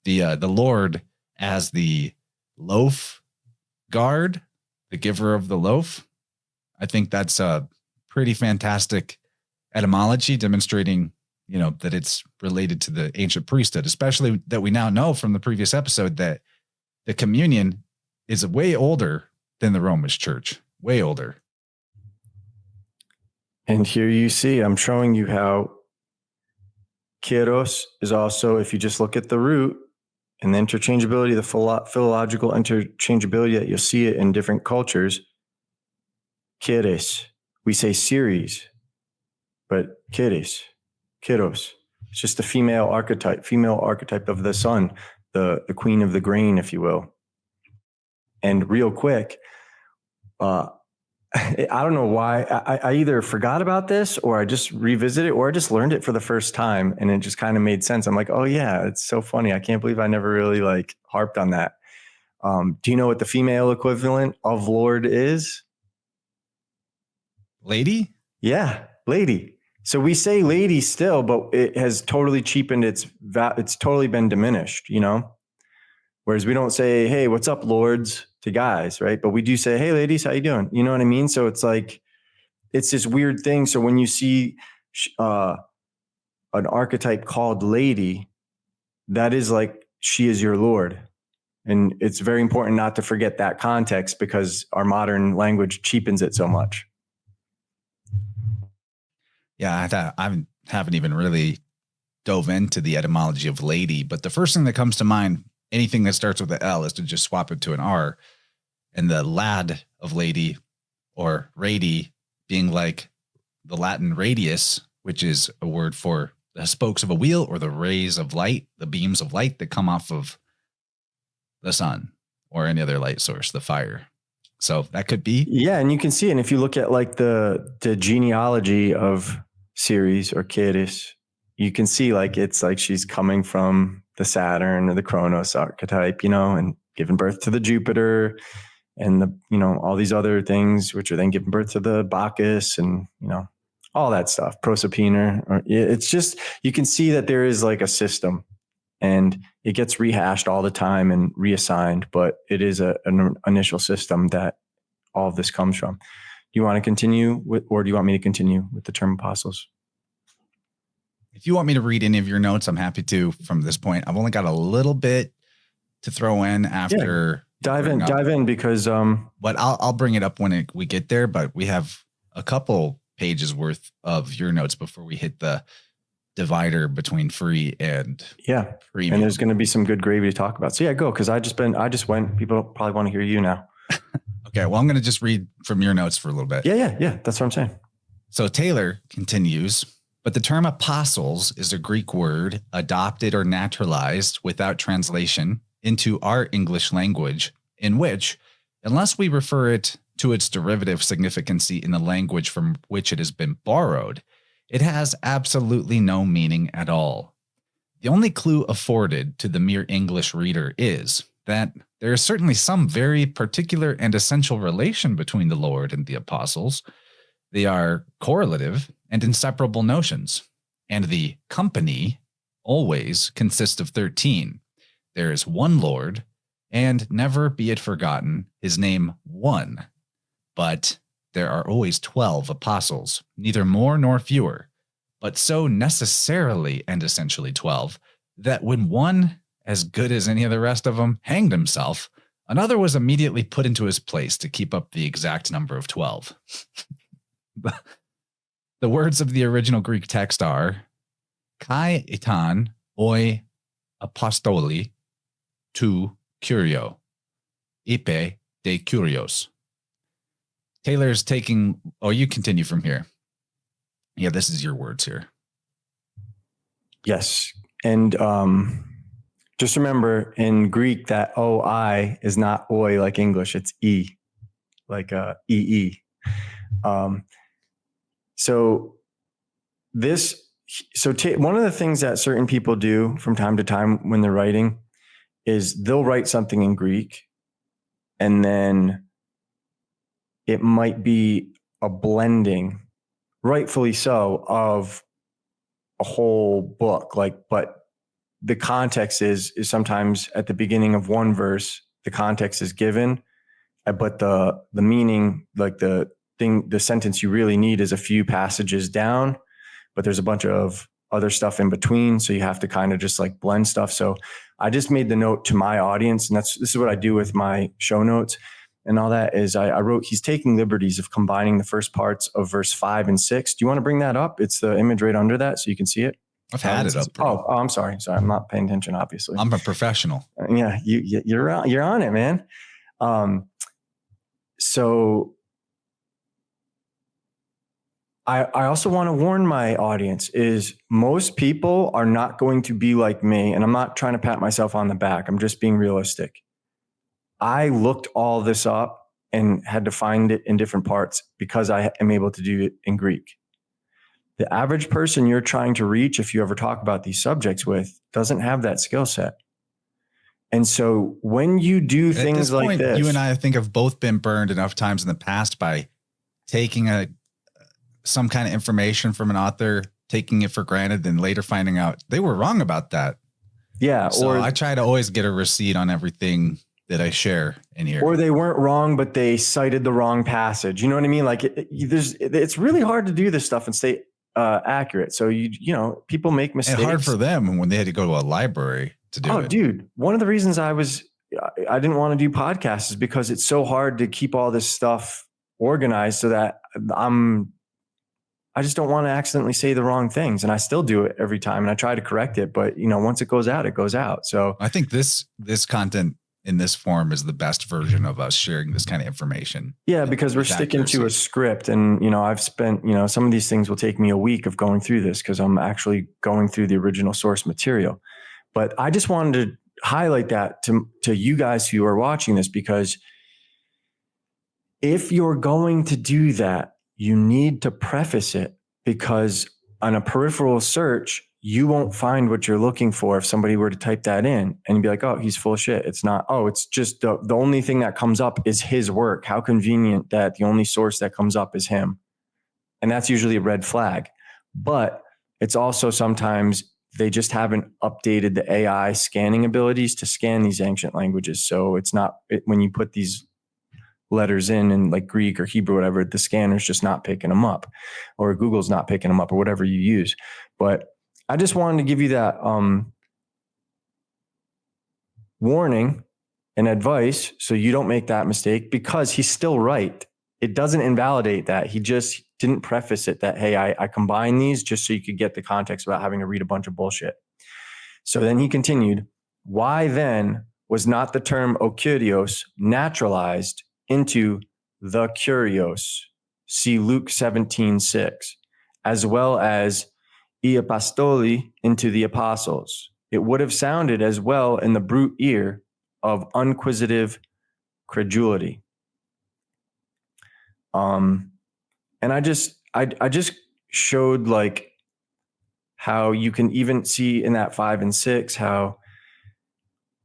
the Lord as the loaf guard, the giver of the loaf, I think that's a pretty fantastic etymology demonstrating, that it's related to the ancient priesthood, especially that we now know from the previous episode that the communion is way older than the Romish church, way older. And here you see, I'm showing you how Kyrios is also, if you just look at the root and the interchangeability, the philological interchangeability that you'll see it in different cultures. Kyrios, we say series, but Kyrios. It's just the female archetype of the sun, the queen of the grain, if you will. And real quick, I don't know why I either forgot about this or I just revisited it or I just learned it for the first time and it just kind of made sense. I'm like, oh yeah, it's so funny. I can't believe I never really harped on that. Do you know what the female equivalent of Lord is? Lady? Yeah, lady. So we say lady still, but it has totally cheapened it's totally been diminished, Whereas we don't say, hey, what's up, lords, to guys, right? But we do say, hey, ladies, how you doing? You know what I mean? So it's it's this weird thing. So when you see an archetype called lady, that is she is your Lord. And it's very important not to forget that context because our modern language cheapens it so much. Yeah, I haven't even really dove into the etymology of lady, but the first thing that comes to mind, anything that starts with an L, is to just swap it to an R. And the lad of lady or radi being like the Latin radius, which is a word for the spokes of a wheel or the rays of light, the beams of light that come off of the sun or any other light source, the fire. So that could be. Yeah. And you can see, and if you look at like the genealogy of Ceres or Kyrios, you can see like, it's like she's coming from the Saturn or the Kronos archetype, and giving birth to the Jupiter and all these other things, which are then giving birth to the Bacchus and, all that stuff, Proserpina. It's just, you can see that there is like a system and it gets rehashed all the time and reassigned, but it is an initial system that all of this comes from. Do you want to continue with, or do you want me to continue with the term apostles? If you want me to read any of your notes, I'm happy to from this point. I've only got a little bit to throw in after. Yeah. Dive in because, but I'll bring it up when we get there, but we have a couple pages worth of your notes before we hit the divider between free and premium. And there's going to be some good gravy to talk about. So go. Cause I just went, people probably want to hear you now. Okay. Well, I'm going to just read from your notes for a little bit. Yeah. That's what I'm saying. So Taylor continues, but the term apostles is a Greek word adopted or naturalized without translation into our English language, in which, unless we refer it to its derivative significancy in the language from which it has been borrowed, it has absolutely no meaning at all. The only clue afforded to the mere English reader is that there is certainly some very particular and essential relation between the Lord and the apostles. They are correlative and inseparable notions, and the company always consists of 13. There is one Lord, and never be it forgotten, his name one. But there are always 12 apostles, neither more nor fewer, but so necessarily and essentially 12, that when one, as good as any of the rest of them, hanged himself, another was immediately put into his place to keep up the exact number of 12. The words of the original Greek text are kai etan oi apostoli tu Kyrio, ipe de Kyrios. Taylor's taking, you continue from here. Yeah, this is your words here. Yes. And just remember in Greek that OI is not oi like English, it's E, like EE. One of the things that certain people do from time to time when they're writing is they'll write something in Greek and then it might be a blending, rightfully so, of a whole book. But the context is sometimes at the beginning of one verse, the context is given, but the meaning, like the sentence you really need is a few passages down, but there's a bunch of other stuff in between. So you have to kind of just like blend stuff. So I just made the note to my audience, and this is what I do with my show notes and all that is I wrote, he's taking liberties of combining the first parts of verse 5 and 6. Do you want to bring that up? It's the image right under that so you can see it. I've had it up. Bro. Oh, I'm sorry. I'm not paying attention, obviously. I'm a professional. Yeah, you're on it, man. So I also want to warn my audience is most people are not going to be like me, and I'm not trying to pat myself on the back. I'm just being realistic. I looked all this up and had to find it in different parts because I am able to do it in Greek. The average person you're trying to reach, if you ever talk about these subjects with, doesn't have that skill set. And so when you do things like this, you and I think have both been burned enough times in the past by taking some kind of information from an author, taking it for granted, and later finding out they were wrong about that. Yeah. So I try to always get a receipt on everything that I share in here. Or they weren't wrong, but they cited the wrong passage. You know what I mean? Like it's really hard to do this stuff and stay accurate. So people make mistakes. It's hard for them when they had to go to a library to do it. Oh, dude, one of the reasons I didn't want to do podcasts is because it's so hard to keep all this stuff organized so that I just don't want to accidentally say the wrong things. And I still do it every time. And I try to correct it. But, once it goes out, it goes out. So I think this content in this form is the best version of us sharing this kind of information. Yeah, because we're sticking to a script. And, I've spent, some of these things will take me a week of going through this because I'm actually going through the original source material. But I just wanted highlight that to you guys who are watching this, because if you're going to do that, you need to preface it, because on a peripheral search, you won't find what you're looking for if somebody were to type that in and you'd be like, oh, he's full of shit. It's not. Oh, it's just the only thing that comes up is his work. How convenient that the only source that comes up is him. And that's usually a red flag. But it's also sometimes they just haven't updated the AI scanning abilities to scan these ancient languages. So it's not, when you put these letters in like Greek or Hebrew, whatever, the scanner's just not picking them up, or Google's not picking them up, or whatever you use. But I just wanted to give you that warning and advice so you don't make that mistake, because he's still right. It doesn't invalidate that. He just didn't preface it that, hey, I combine these just so you could get the context without having to read a bunch of bullshit. So then he continued, why then was not the term o Kyrios naturalized into the Kyrios? See Luke 17:6, as well as I apostoli into the apostles. It would have sounded as well in the brute ear of unquisitive credulity. And I just showed like how you can even see in that 5 and 6 how,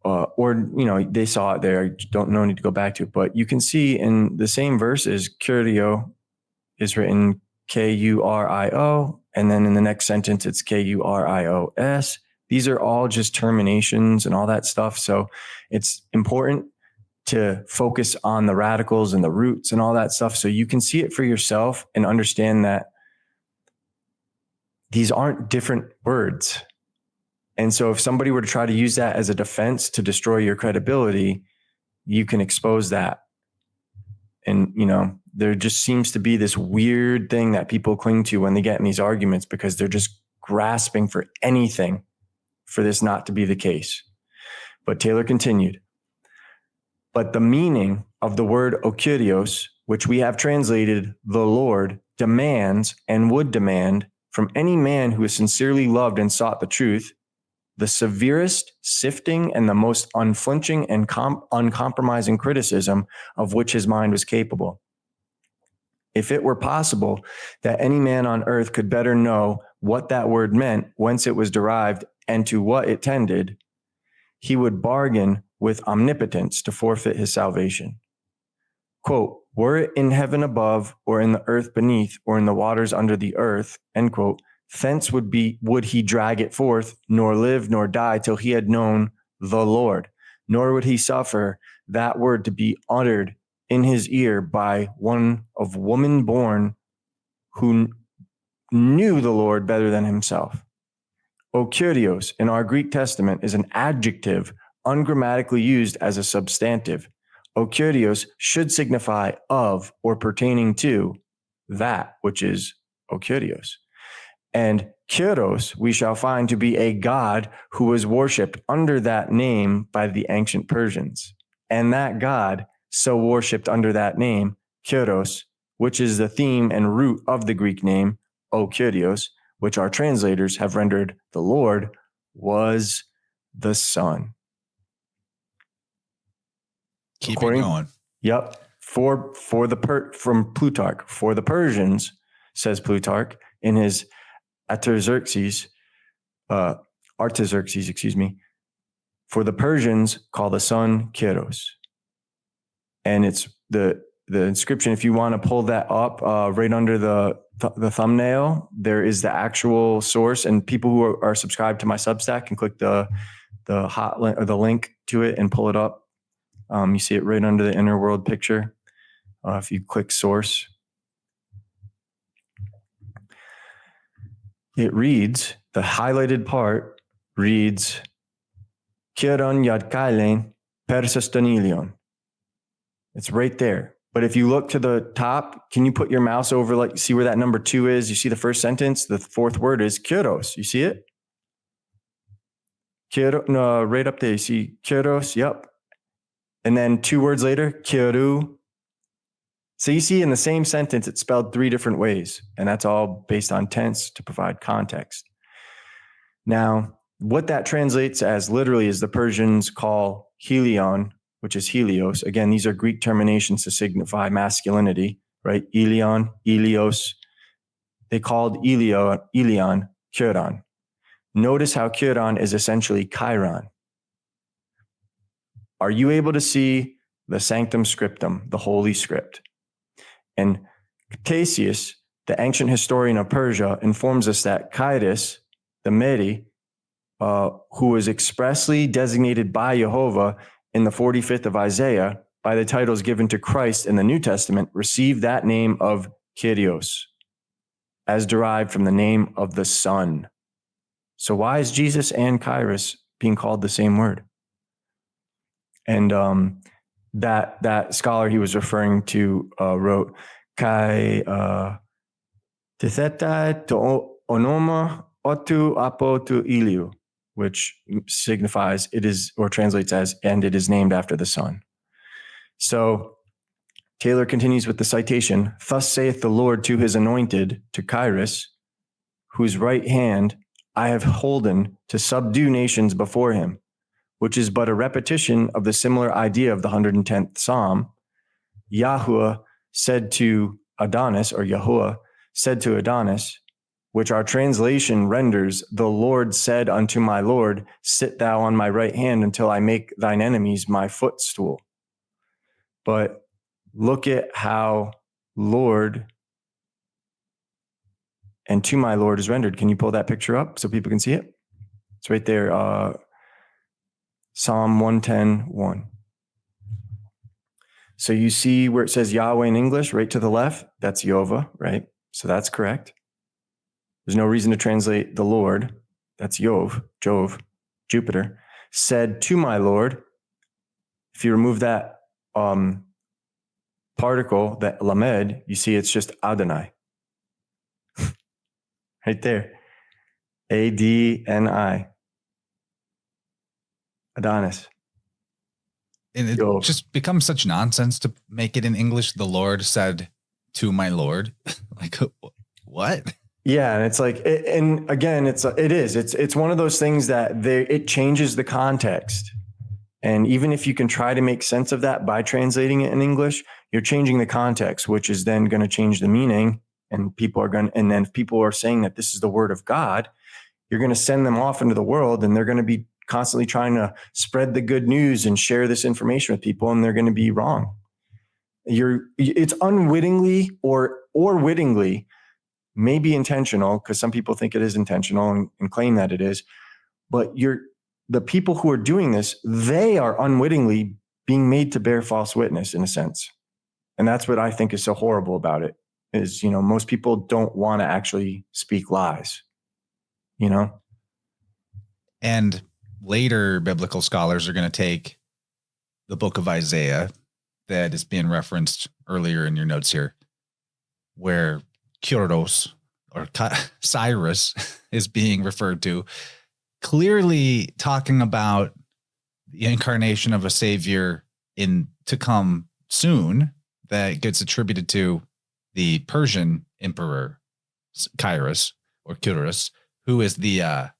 they saw it there. No need to go back to it, but you can see in the same verses, Kyrio is written Kurio, and then in the next sentence it's Kurios. These are all just terminations and all that stuff. So it's important to focus on the radicals and the roots and all that stuff, so you can see it for yourself and understand that these aren't different words. And so if somebody were to try to use that as a defense to destroy your credibility, you can expose that. And, there just seems to be this weird thing that people cling to when they get in these arguments, because they're just grasping for anything for this not to be the case. But Taylor continued, but the meaning of the word o Kyrios, which we have translated the Lord, demands and would demand from any man who has sincerely loved and sought the truth, the severest sifting and the most unflinching and uncompromising criticism of which his mind was capable. If it were possible that any man on earth could better know what that word meant, whence it was derived, and to what it tended, he would bargain with omnipotence to forfeit his salvation. Quote, were it in heaven above, or in the earth beneath, or in the waters under the earth, end quote, thence would he drag it forth, nor live nor die till he had known the Lord, nor would he suffer that word to be uttered in his ear by one of woman born who knew the Lord better than himself. O Kyrios in our Greek Testament is an adjective ungrammatically used as a substantive. O Kyrios should signify of or pertaining to that which is O Kyrios. And Kuros we shall find to be a god who was worshipped under that name by the ancient Persians. And that god, so worshipped under that name, Kuros, which is the theme and root of the Greek name, O Kyrios, which our translators have rendered the Lord, was the Son. Keep it going. Yep. From Plutarch, for the Persians, says Plutarch in his Artaxerxes, for the Persians call the sun Kyros. And it's the inscription, if you want to pull that up right under the thumbnail, there is the actual source, and people who are subscribed to my Substack can click the hot link or the link to it and pull it up. You see it right under the inner world picture. If you click source, it reads, the highlighted part reads, Kiron yad kailen persistonilion. It's right there. But if you look to the top, can you put your mouse over, see where that number 2 is? You see the first sentence, the fourth word is Kuros. You see it? No, right up there. You see Kuros. Yep. And then 2 words later, Kyru. So you see in the same sentence, it's spelled 3 different ways. And that's all based on tense to provide context. Now, what that translates as literally is the Persians call helion, which is Helios. Again, these are Greek terminations to signify masculinity, right? Ilion, Ilios. They called Ilion Kyron. Notice how Kyron is essentially Chiron. Are you able to see the sanctum scriptum, the holy script? And Ctesias, the ancient historian of Persia, informs us that Kyrios, the Meri, who was expressly designated by Jehovah in the 45th of Isaiah by the titles given to Christ in the New Testament, received that name of Kyrios, as derived from the name of the Son. So why is Jesus and Kyrios being called the same word? And that scholar he was referring to wrote, Kai Titheta to onoma otu apo tu iliu, which signifies it is, or translates as, and it is named after the Son. So Taylor continues with the citation, thus saith the Lord to his anointed, to Kyrios, whose right hand I have holden to subdue nations before him, which is but a repetition of the similar idea of the 110th Psalm. Yahuwah said to Adonis, or Yahuwah said to Adonis, which our translation renders, the Lord said unto my Lord, sit thou on my right hand until I make thine enemies my footstool. But look at how Lord and to my Lord is rendered. Can you pull that picture up so people can see it? It's right there. Psalm 110:1. So you see where it says Yahweh in English, right to the left, that's Yehovah, right? So that's correct. There's no reason to translate the Lord. That's Jove, Jupiter, said to my Lord. If you remove that particle, that lamed, you see it's just Adonai. Right there. Adni. Adonis. And it just becomes such nonsense to make it in English. The Lord said to my Lord. Like, what? Yeah, and it's like, and again, it's one of those things that it changes the context. And even if you can try to make sense of that by translating it in English, you're changing the context, which is then going to change the meaning. And then if people are saying that this is the word of God, you're going to send them off into the world, and they're going to be constantly trying to spread the good news and share this information with people, and they're going to be wrong. It's unwittingly or wittingly, maybe intentional, because some people think it is intentional and claim that it is, but the people who are doing this, they are unwittingly being made to bear false witness in a sense. And that's what I think is so horrible about it is, most people don't want to actually speak lies, And later biblical scholars are going to take the book of Isaiah that is being referenced earlier in your notes here, where Kuros or Cyrus is being referred to, clearly talking about the incarnation of a savior to come soon that gets attributed to the Persian emperor Kyrios or Kuros, who is the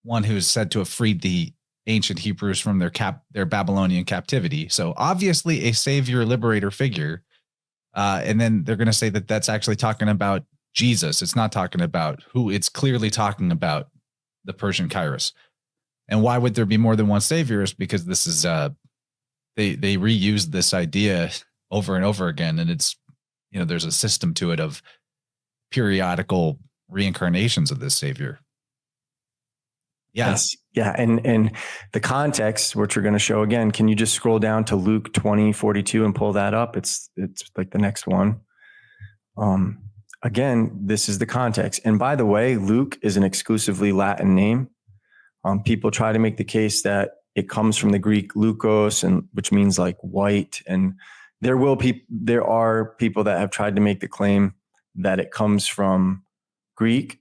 one who is said to have freed the ancient Hebrews from their Babylonian captivity. So obviously a savior liberator figure. And then they're going to say that that's actually talking about Jesus. It's not talking about who. It's clearly talking about the Persian Kyrios. And why would there be more than one savior? Is because this is they reuse this idea over and over again, and it's there's a system to it of periodical reincarnations of this savior. Yeah. Yes. Yeah. And the context, which we're going to show again, can you just scroll down to Luke 20:42 and pull that up? It's like the next one. Again, this is the context. And by the way, Luke is an exclusively Latin name. People try to make the case that it comes from the Greek leukos, and which means like white. And there are people that have tried to make the claim that it comes from Greek,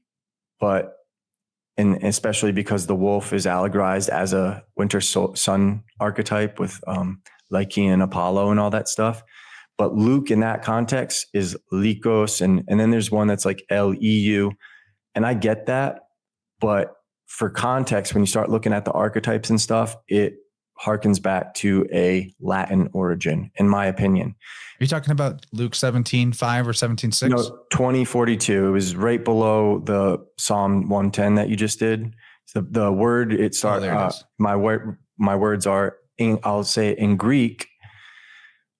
and especially because the wolf is allegorized as a winter sun archetype with Lycaon and Apollo and all that stuff. But Luke in that context is Lycos, and then there's one that's like Leu, and I get that, but for context, when you start looking at the archetypes and stuff, it harkens back to a Latin origin, in my opinion. Are you talking about Luke 17:5 or 17:6? No, 20:42. It was right below the Psalm 110 that you just did. The word, it starts, my words are, I'll say it in Greek,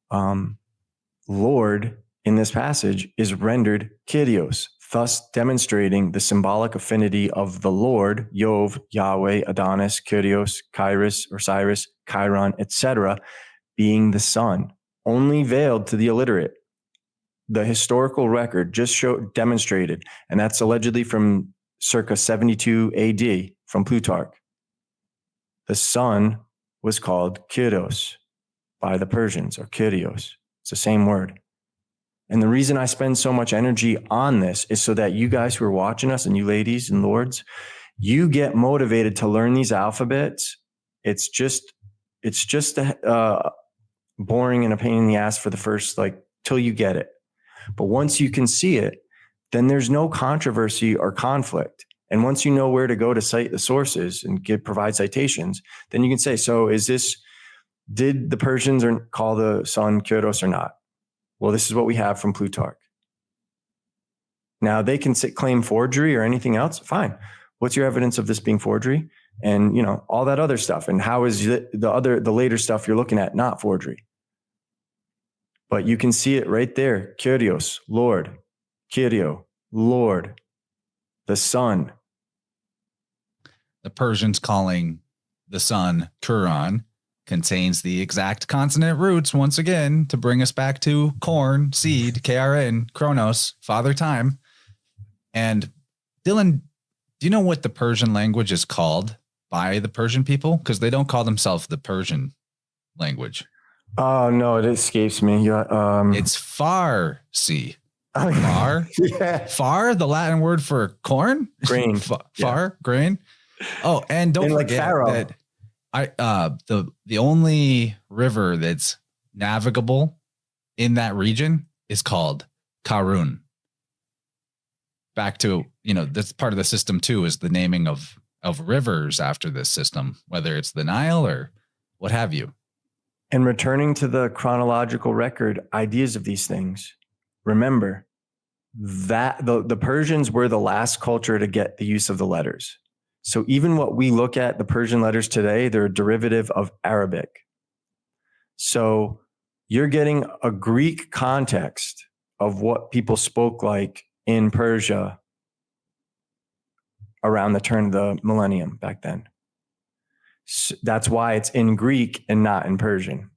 Lord in this passage is rendered Kyrios, thus demonstrating the symbolic affinity of the Lord, Yov, Yahweh, Adonis, Kyrios, Kyros or Cyrus, Chiron, etc., being the Son, only veiled to the illiterate. The historical record just demonstrated, and that's allegedly from circa 72 AD from Plutarch. The Son was called Kyros by the Persians, or Kyrios. It's the same word. And the reason I spend so much energy on this is so that you guys who are watching us, and you ladies and lords, you get motivated to learn these alphabets. It's just boring and a pain in the ass for the first, till you get it. But once you can see it, then there's no controversy or conflict. And once you know where to go to cite the sources and provide citations, then you can say, so did the Persians call the son Kyros or not? Well, this is what we have from Plutarch. Now they can claim forgery or anything else. Fine. What's your evidence of this being forgery? And all that other stuff. And how is the later stuff you're looking at not forgery? But you can see it right there. Kyrios, Lord. Kyrio, Lord. The Son. The Persians calling the sun Kuron contains the exact consonant roots, once again, to bring us back to corn, seed, KRN, Chronos, Father Time. And Dylan, do you know what the Persian language is called by the Persian people? Because they don't call themselves the Persian language. Oh, no, it escapes me. It's Farsi. Far? Yeah. Far, the Latin word for corn? Grain. Far, grain. Oh, and don't forget that the only river that's navigable in that region is called Karun. Back to, that's part of the system too, is the naming of rivers after this system, whether it's the Nile or what have you. And returning to the chronological record, ideas of these things, remember that the Persians were the last culture to get the use of the letters. So even what we look at, the Persian letters today, they're a derivative of Arabic. So you're getting a Greek context of what people spoke like in Persia around the turn of the millennium back then. So that's why it's in Greek and not in Persian.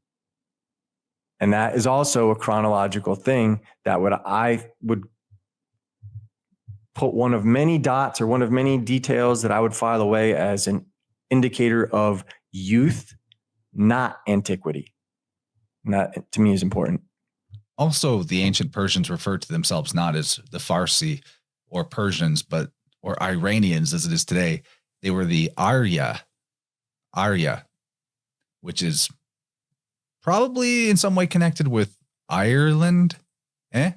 And that is also a chronological thing that I would put one of many dots or one of many details that I would file away as an indicator of youth, not antiquity. And that to me is important. Also, the ancient Persians referred to themselves not as the Farsi or Persians, or Iranians as it is today. They were the Arya, which is probably in some way connected with Ireland. I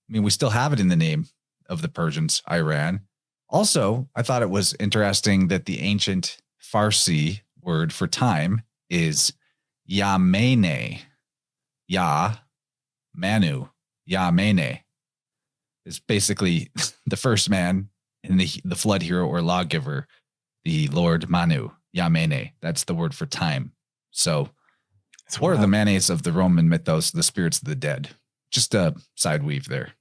mean, we still have it in the name of the Persians, Iran. Also, I thought it was interesting that the ancient Farsi word for time is Yamene. Ya, Manu, Yamene. It's basically the first man in the flood hero or lawgiver, the Lord Manu, Yamene. That's the word for time. So, or the manes of the Roman mythos, the spirits of the dead. Just a side weave there.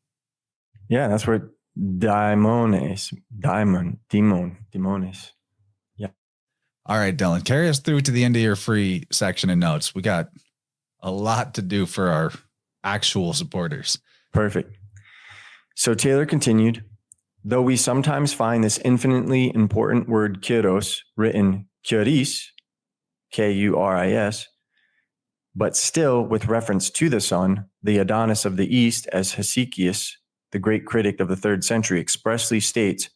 Yeah, that's where demones. Yeah. All right, Dylan, carry us through to the end of your free section and notes. We got a lot to do for our actual supporters. Perfect. So Taylor continued, though we sometimes find this infinitely important word Kyros written Kyris, Kuris, but still with reference to the sun, the Adonis of the East, as Hesychius, the great critic of the 3rd century, expressly states,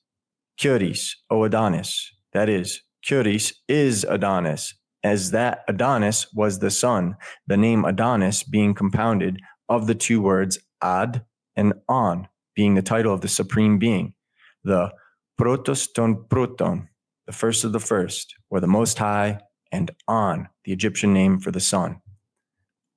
Kyris, O Adonis. That is, Kyris is Adonis, as that Adonis was the sun, the name Adonis being compounded of the two words ad and on, being the title of the supreme being, the protos ton proton, the first of the first, or the Most High, and On, the Egyptian name for the sun.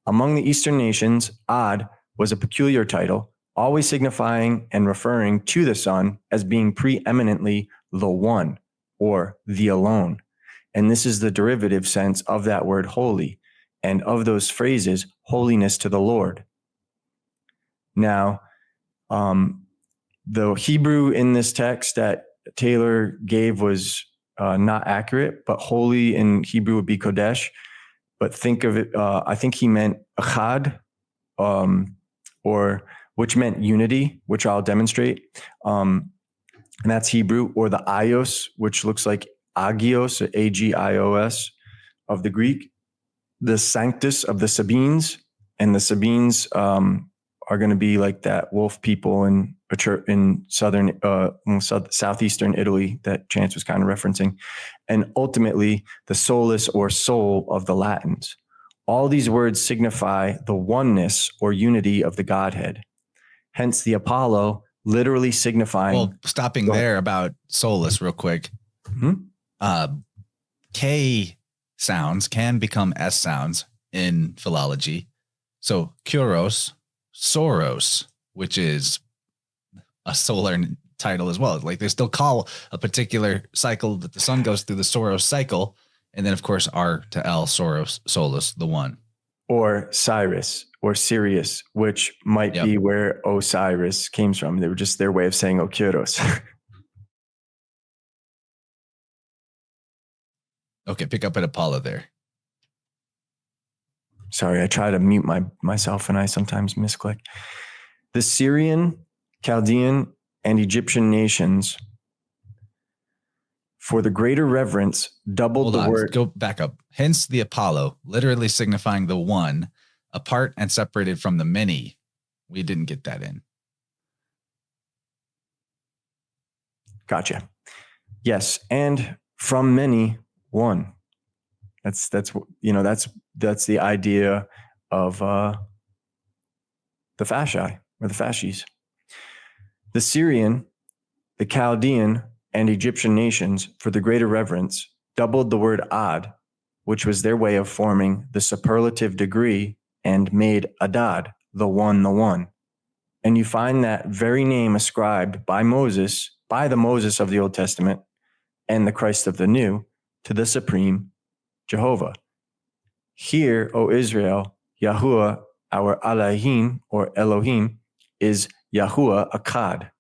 Among the Eastern nations, Ad was a peculiar title, always signifying and referring to the sun as being preeminently the one, or the alone. And this is the derivative sense of that word holy, and of those phrases, holiness to the Lord. Now, the Hebrew in this text that Taylor gave was not accurate, but holy in Hebrew would be Kodesh. But think of it, I think he meant Echad, or which meant unity, which I'll demonstrate. And that's Hebrew, or the Ios, which looks like Agios, Agios of the Greek, the Sanctus of the Sabines, and the Sabines are going to be like that wolf people in southeastern Italy that Chance was kind of referencing, and ultimately the solus or soul of the Latins. All these words signify the oneness or unity of the Godhead. Hence the Apollo literally signifying. Well, stopping there about solus real quick. Mm-hmm. K sounds can become S sounds in philology. So Kuros, Soros, which is a solar title as well. Like they still call a particular cycle that the sun goes through the Soros cycle. And then of course, R to L, Soros, Solus, the one. Or Cyrus or Sirius, which might be where Osiris came from. They were just their way of saying Kyrios. Okay, pick up at Apollo there. Sorry, I try to mute myself and I sometimes misclick. The Syrian, Chaldean, and Egyptian nations, for the greater reverence, doubled the word. Go back up. Hence the Apollo, literally signifying the one, apart and separated from the many. We didn't get that in. Gotcha. Yes, and from many, one. That's the idea of the fasci or the fasces. The Syrian, the Chaldean, and Egyptian nations, for the greater reverence, doubled the word ad, which was their way of forming the superlative degree, and made Adad, the one. And you find that very name ascribed by the Moses of the Old Testament and the Christ of the New, to the supreme Jehovah. Here, O Israel, Yahuwah, our Elohim, or Elohim, is Yahuwah Akkad.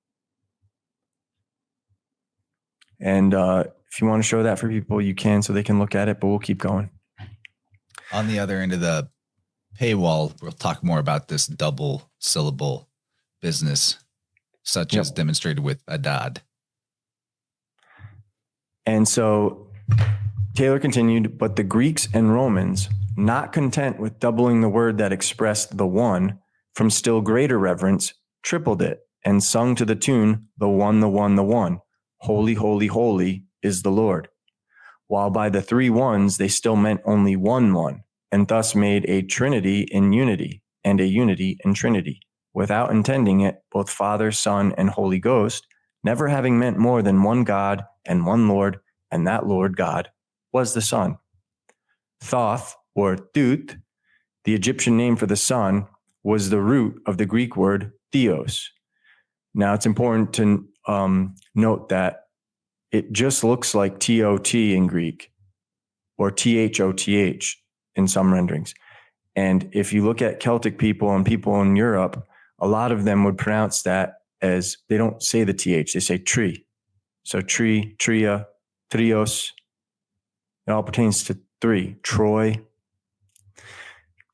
And if you want to show that for people, you can, so they can look at it, but we'll keep going. On the other end of the paywall, we'll talk more about this double syllable business, such as demonstrated with Adad. And so Taylor continued, but the Greeks and Romans, not content with doubling the word that expressed the one, from still greater reverence, tripled it and sung to the tune, the one. Holy, holy, holy is the Lord. While by the three ones, they still meant only one, and thus made a trinity in unity and a unity in trinity, without intending it, both Father, Son, and Holy Ghost, never having meant more than one God and one Lord, and that Lord God was the Son. Thoth, or Thut, the Egyptian name for the sun, was the root of the Greek word theos. Now, it's important to note that it just looks like TOT in Greek, or THOTH in some renderings. And if you look at Celtic people and people in Europe, a lot of them would pronounce that as, they don't say the TH, they say tree. So tree, tria, trios, it all pertains to three, Troy.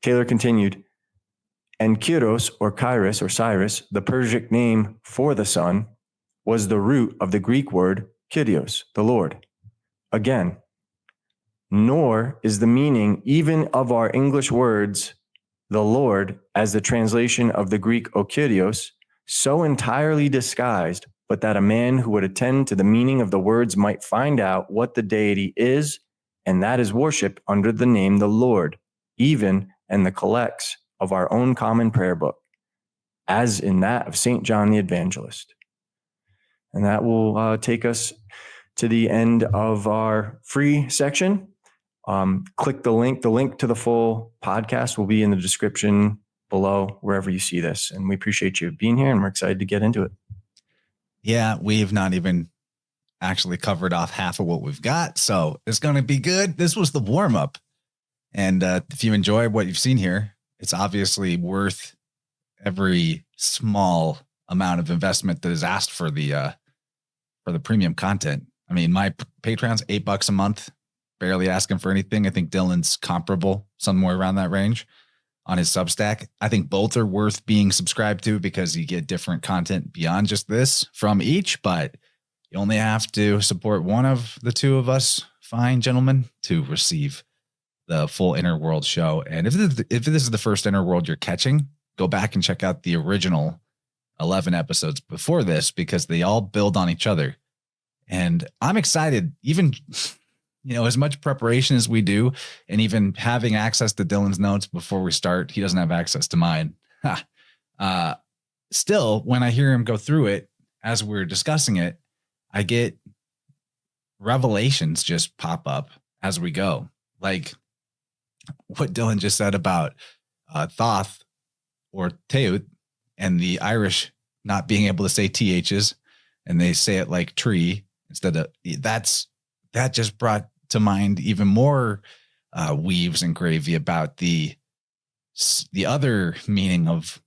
Taylor continued, and Kyros, or Kyrios, or Cyrus, the Persian name for the sun, was the root of the Greek word Kyrios, the Lord. Again, nor is the meaning even of our English words, the Lord, as the translation of the Greek O Kyrios, so entirely disguised, but that a man who would attend to the meaning of the words might find out what the deity is, and that is worship under the name the Lord, even in the collects of our own common prayer book, as in that of St. John the Evangelist. And that will take us to the end of our free section. Click the link. The link to the full podcast will be in the description below, wherever you see this. And we appreciate you being here, and we're excited to get into it. Yeah, we've not even actually covered off half of what we've got, so it's going to be good. This was the warm up. And if you enjoy what you've seen here, it's obviously worth every small amount of investment that is asked for the premium content. I mean, my Patreon's $8 a month, barely asking for anything. I think Dylan's comparable, somewhere around that range on his Substack. I think both are worth being subscribed to because you get different content beyond just this from each, but you only have to support one of the two of us, fine gentlemen, to receive the full Inner World show. And if this is the first Inner World you're catching, go back and check out the original 11 episodes before this, because they all build on each other. And I'm excited, even, as much preparation as we do, and even having access to Dylan's notes before we start. He doesn't have access to mine. Still, when I hear him go through it, as we're discussing it, I get revelations just pop up as we go. Like what Dylan just said about Thoth or Teut, and the Irish not being able to say THs, and they say it like tree instead of that just brought to mind even more weaves and gravy about the other meaning of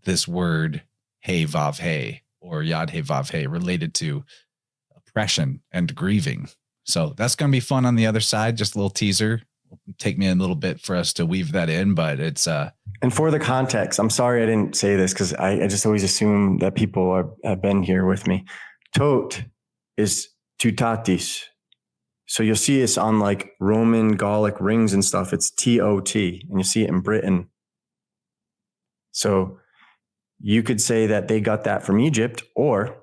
this word hey vav hey, or yad hey vav hey, related to oppression and grieving. So that's going to be fun on the other side. Just a little teaser. It'll take me a little bit for us to weave that in, but it's and for the context, I'm sorry I didn't say this because I just always assume that people have been here with me. Tot is tutatis. So you'll see this on like Roman Gallic rings and stuff. It's TOT, and you see it in Britain. So you could say that they got that from Egypt, or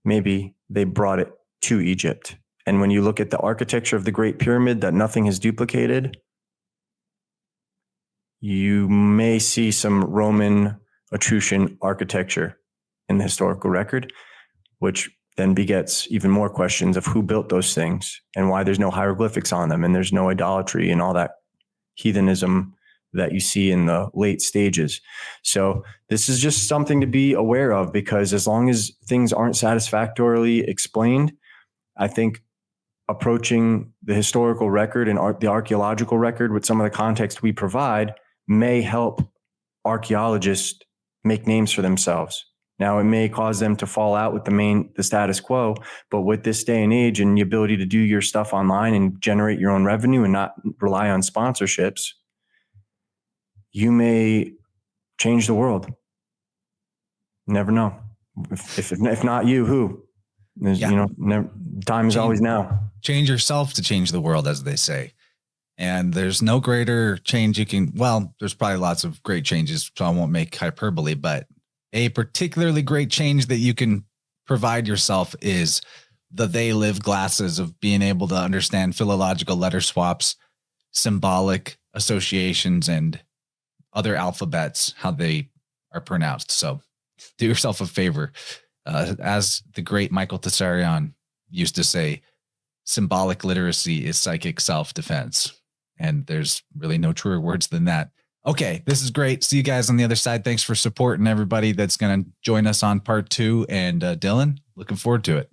maybe they brought it to Egypt. And when you look at the architecture of the Great Pyramid that nothing has duplicated, you may see some Roman Etruscan architecture in the historical record, which then begets even more questions of who built those things and why there's no hieroglyphics on them and there's no idolatry and all that heathenism that you see in the late stages. So this is just something to be aware of, because as long as things aren't satisfactorily explained, I think approaching the historical record and the archaeological record with some of the context we provide may help archaeologists make names for themselves. Now, it may cause them to fall out with the status quo, but with this day and age and the ability to do your stuff online and generate your own revenue and not rely on sponsorships, you may change the world. Never know. If not you, who? Time is always now. Change yourself to change the world, as they say. And there's no greater change you can, there's probably lots of great changes, so I won't make hyperbole, but a particularly great change that you can provide yourself is the they live glasses of being able to understand philological letter swaps, symbolic associations, and other alphabets, how they are pronounced. So do yourself a favor. As the great Michael Tessarion used to say, symbolic literacy is psychic self-defense. And there's really no truer words than that. Okay, this is great. See you guys on the other side. Thanks for supporting everybody that's going to join us on part 2. And Dylan, looking forward to it.